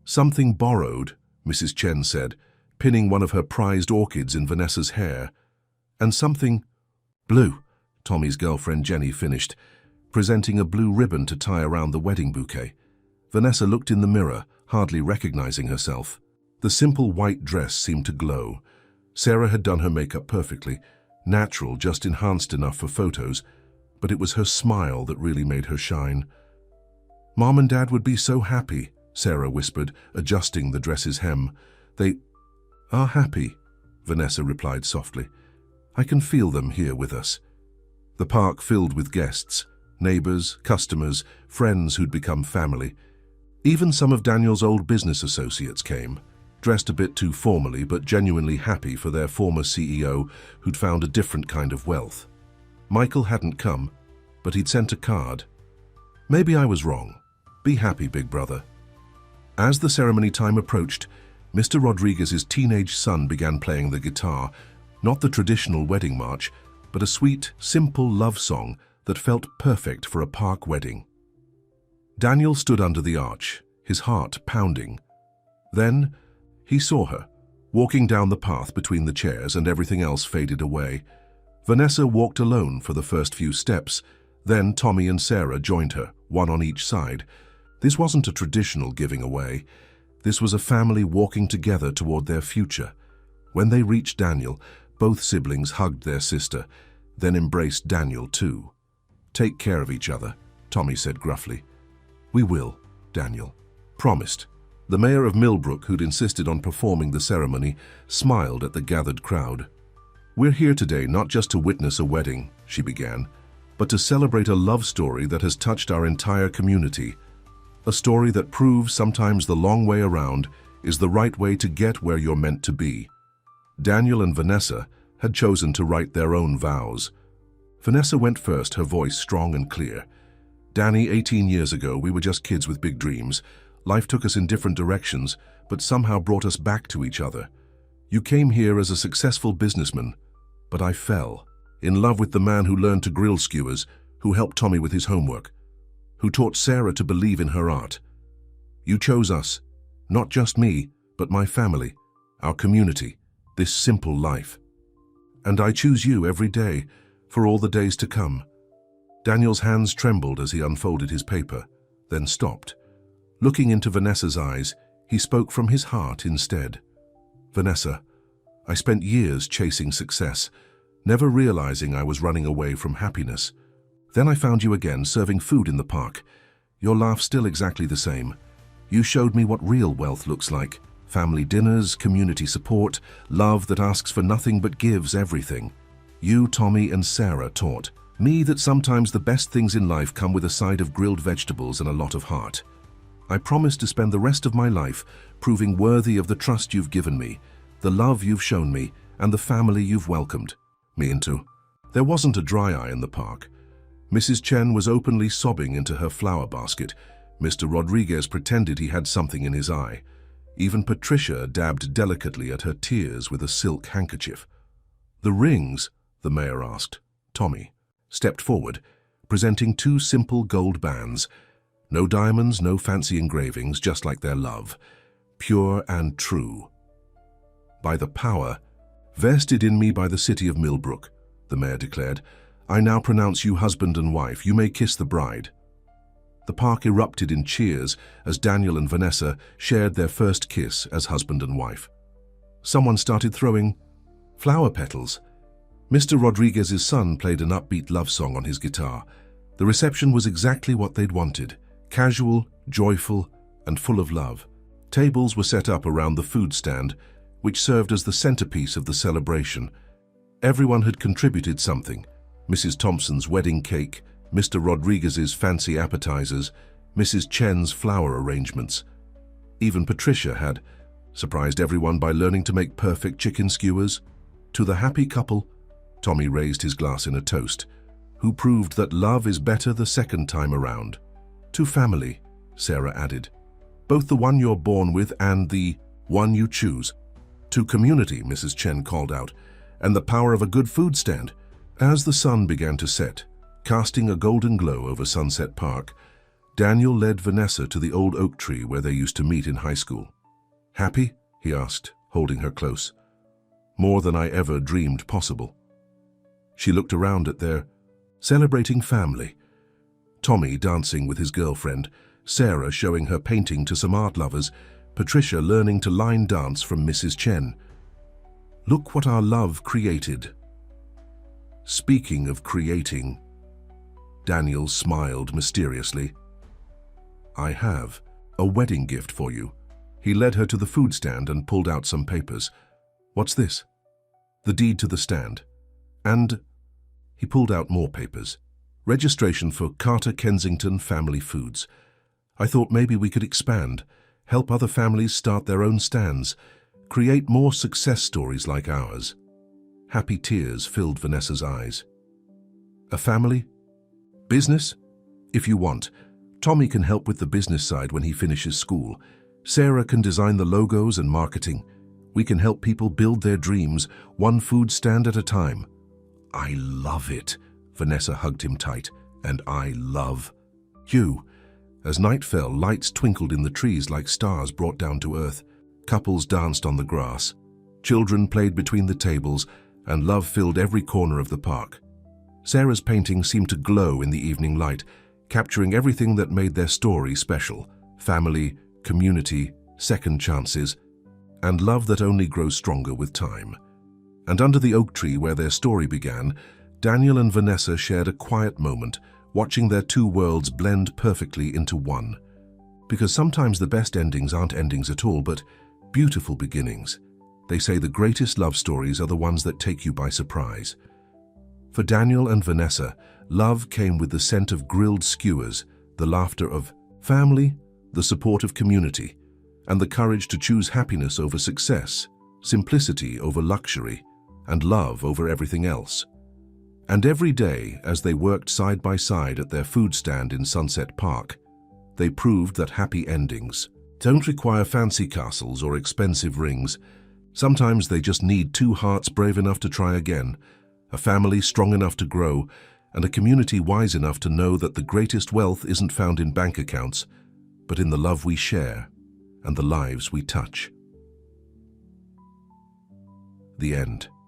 Something borrowed, Mrs. Chen said, pinning one of her prized orchids in Vanessa's hair. And something blue, Tommy's girlfriend Jenny finished, presenting a blue ribbon to tie around the wedding bouquet. Vanessa looked in the mirror, hardly recognizing herself. The simple white dress seemed to glow. Sarah had done her makeup perfectly, natural, just enhanced enough for photos, but it was her smile that really made her shine. Mom and Dad would be so happy, Sarah whispered, adjusting the dress's hem. They are happy, Vanessa replied softly. I can feel them here with us. The park filled with guests, neighbors, customers, friends who'd become family. Even some of Daniel's old business associates came, dressed a bit too formally but genuinely happy for their former CEO who'd found a different kind of wealth. Michael hadn't come, but he'd sent a card. Maybe I was wrong. Be happy, big brother. As the ceremony time approached, Mr. Rodriguez's teenage son began playing the guitar, not the traditional wedding march, but a sweet, simple love song that felt perfect for a park wedding. Daniel stood under the arch, his heart pounding. Then he saw her, walking down the path between the chairs, and everything else faded away. Vanessa walked alone for the first few steps. Then Tommy and Sarah joined her, one on each side. This wasn't a traditional giving away. This was a family walking together toward their future. When they reached Daniel, both siblings hugged their sister, then embraced Daniel too. Take care of each other, Tommy said gruffly. We will, Daniel. Promised. The mayor of Millbrook, who'd insisted on performing the ceremony, smiled at the gathered crowd. We're here today not just to witness a wedding, she began, but to celebrate a love story that has touched our entire community. A story that proves sometimes the long way around is the right way to get where you're meant to be. Daniel and Vanessa had chosen to write their own vows. Vanessa went first, her voice strong and clear. Danny, 18 years ago, we were just kids with big dreams. Life took us in different directions, but somehow brought us back to each other. You came here as a successful businessman, but I fell in love with the man who learned to grill skewers, who helped Tommy with his homework, who taught Sarah to believe in her art. You chose us, not just me, but my family, our community, this simple life. And I choose you every day, for all the days to come. Daniel's hands trembled as he unfolded his paper, then stopped. Looking into Vanessa's eyes, he spoke from his heart instead. Vanessa, I spent years chasing success, never realizing I was running away from happiness. Then I found you again, serving food in the park. Your laugh still exactly the same. You showed me what real wealth looks like. Family dinners, community support, love that asks for nothing but gives everything. You, Tommy, and Sarah taught me that sometimes the best things in life come with a side of grilled vegetables and a lot of heart. I promise to spend the rest of my life proving worthy of the trust you've given me, the love you've shown me, and the family you've welcomed me into. There wasn't a dry eye in the park. Mrs. Chen was openly sobbing into her flower basket. Mr. Rodriguez pretended he had something in his eye. Even Patricia dabbed delicately at her tears with a silk handkerchief. The rings, the mayor asked. Tommy stepped forward, presenting 2 simple gold bands. No diamonds, no fancy engravings, just like their love. Pure and true. By the power vested in me by the city of Millbrook, the mayor declared, I now pronounce you husband and wife. You may kiss the bride. The park erupted in cheers as Daniel and Vanessa shared their first kiss as husband and wife. Someone started throwing flower petals. Mr. Rodriguez's son played an upbeat love song on his guitar. The reception was exactly what they'd wanted. Casual, joyful, and full of love. Tables were set up around the food stand, which served as the centerpiece of the celebration. Everyone had contributed something: Mrs. Thompson's wedding cake, Mr. Rodriguez's fancy appetizers, Mrs. Chen's flower arrangements. Even Patricia had surprised everyone by learning to make perfect chicken skewers. To the happy couple, Tommy raised his glass in a toast, who proved that love is better the second time around. To family, Sarah added, both the one you're born with and the one you choose. To community, Mrs. Chen called out, and the power of a good food stand. As the sun began to set, casting a golden glow over Sunset Park, Daniel led Vanessa to the old oak tree where they used to meet in high school. Happy? He asked, holding her close. More than I ever dreamed possible. She looked around at their celebrating family. Tommy dancing with his girlfriend, Sarah showing her painting to some art lovers, Patricia learning to line dance from Mrs. Chen. Look what our love created. Speaking of creating, Daniel smiled mysteriously. I have a wedding gift for you. He led her to the food stand and pulled out some papers. What's this? The deed to the stand. And he pulled out more papers. Registration for Carter Kensington Family Foods. I thought maybe we could expand, help other families start their own stands, create more success stories like ours. Happy tears filled Vanessa's eyes. A family? Business? If you want, Tommy can help with the business side when he finishes school. Sarah can design the logos and marketing. We can help people build their dreams, one food stand at a time. I love it. Vanessa hugged him tight. And I love you. As night fell, lights twinkled in the trees like stars brought down to earth. Couples danced on the grass. Children played between the tables, and love filled every corner of the park. Sarah's painting seemed to glow in the evening light, capturing everything that made their story special: family, community, second chances, and love that only grows stronger with time. And under the oak tree where their story began, Daniel and Vanessa shared a quiet moment, watching their two worlds blend perfectly into one. Because sometimes the best endings aren't endings at all, but beautiful beginnings. They say the greatest love stories are the ones that take you by surprise. For Daniel and Vanessa, love came with the scent of grilled skewers, the laughter of family, the support of community, and the courage to choose happiness over success, simplicity over luxury, and love over everything else. And every day, as they worked side by side at their food stand in Sunset Park, they proved that happy endings don't require fancy castles or expensive rings. Sometimes they just need two hearts brave enough to try again, a family strong enough to grow, and a community wise enough to know that the greatest wealth isn't found in bank accounts, but in the love we share and the lives we touch. The end.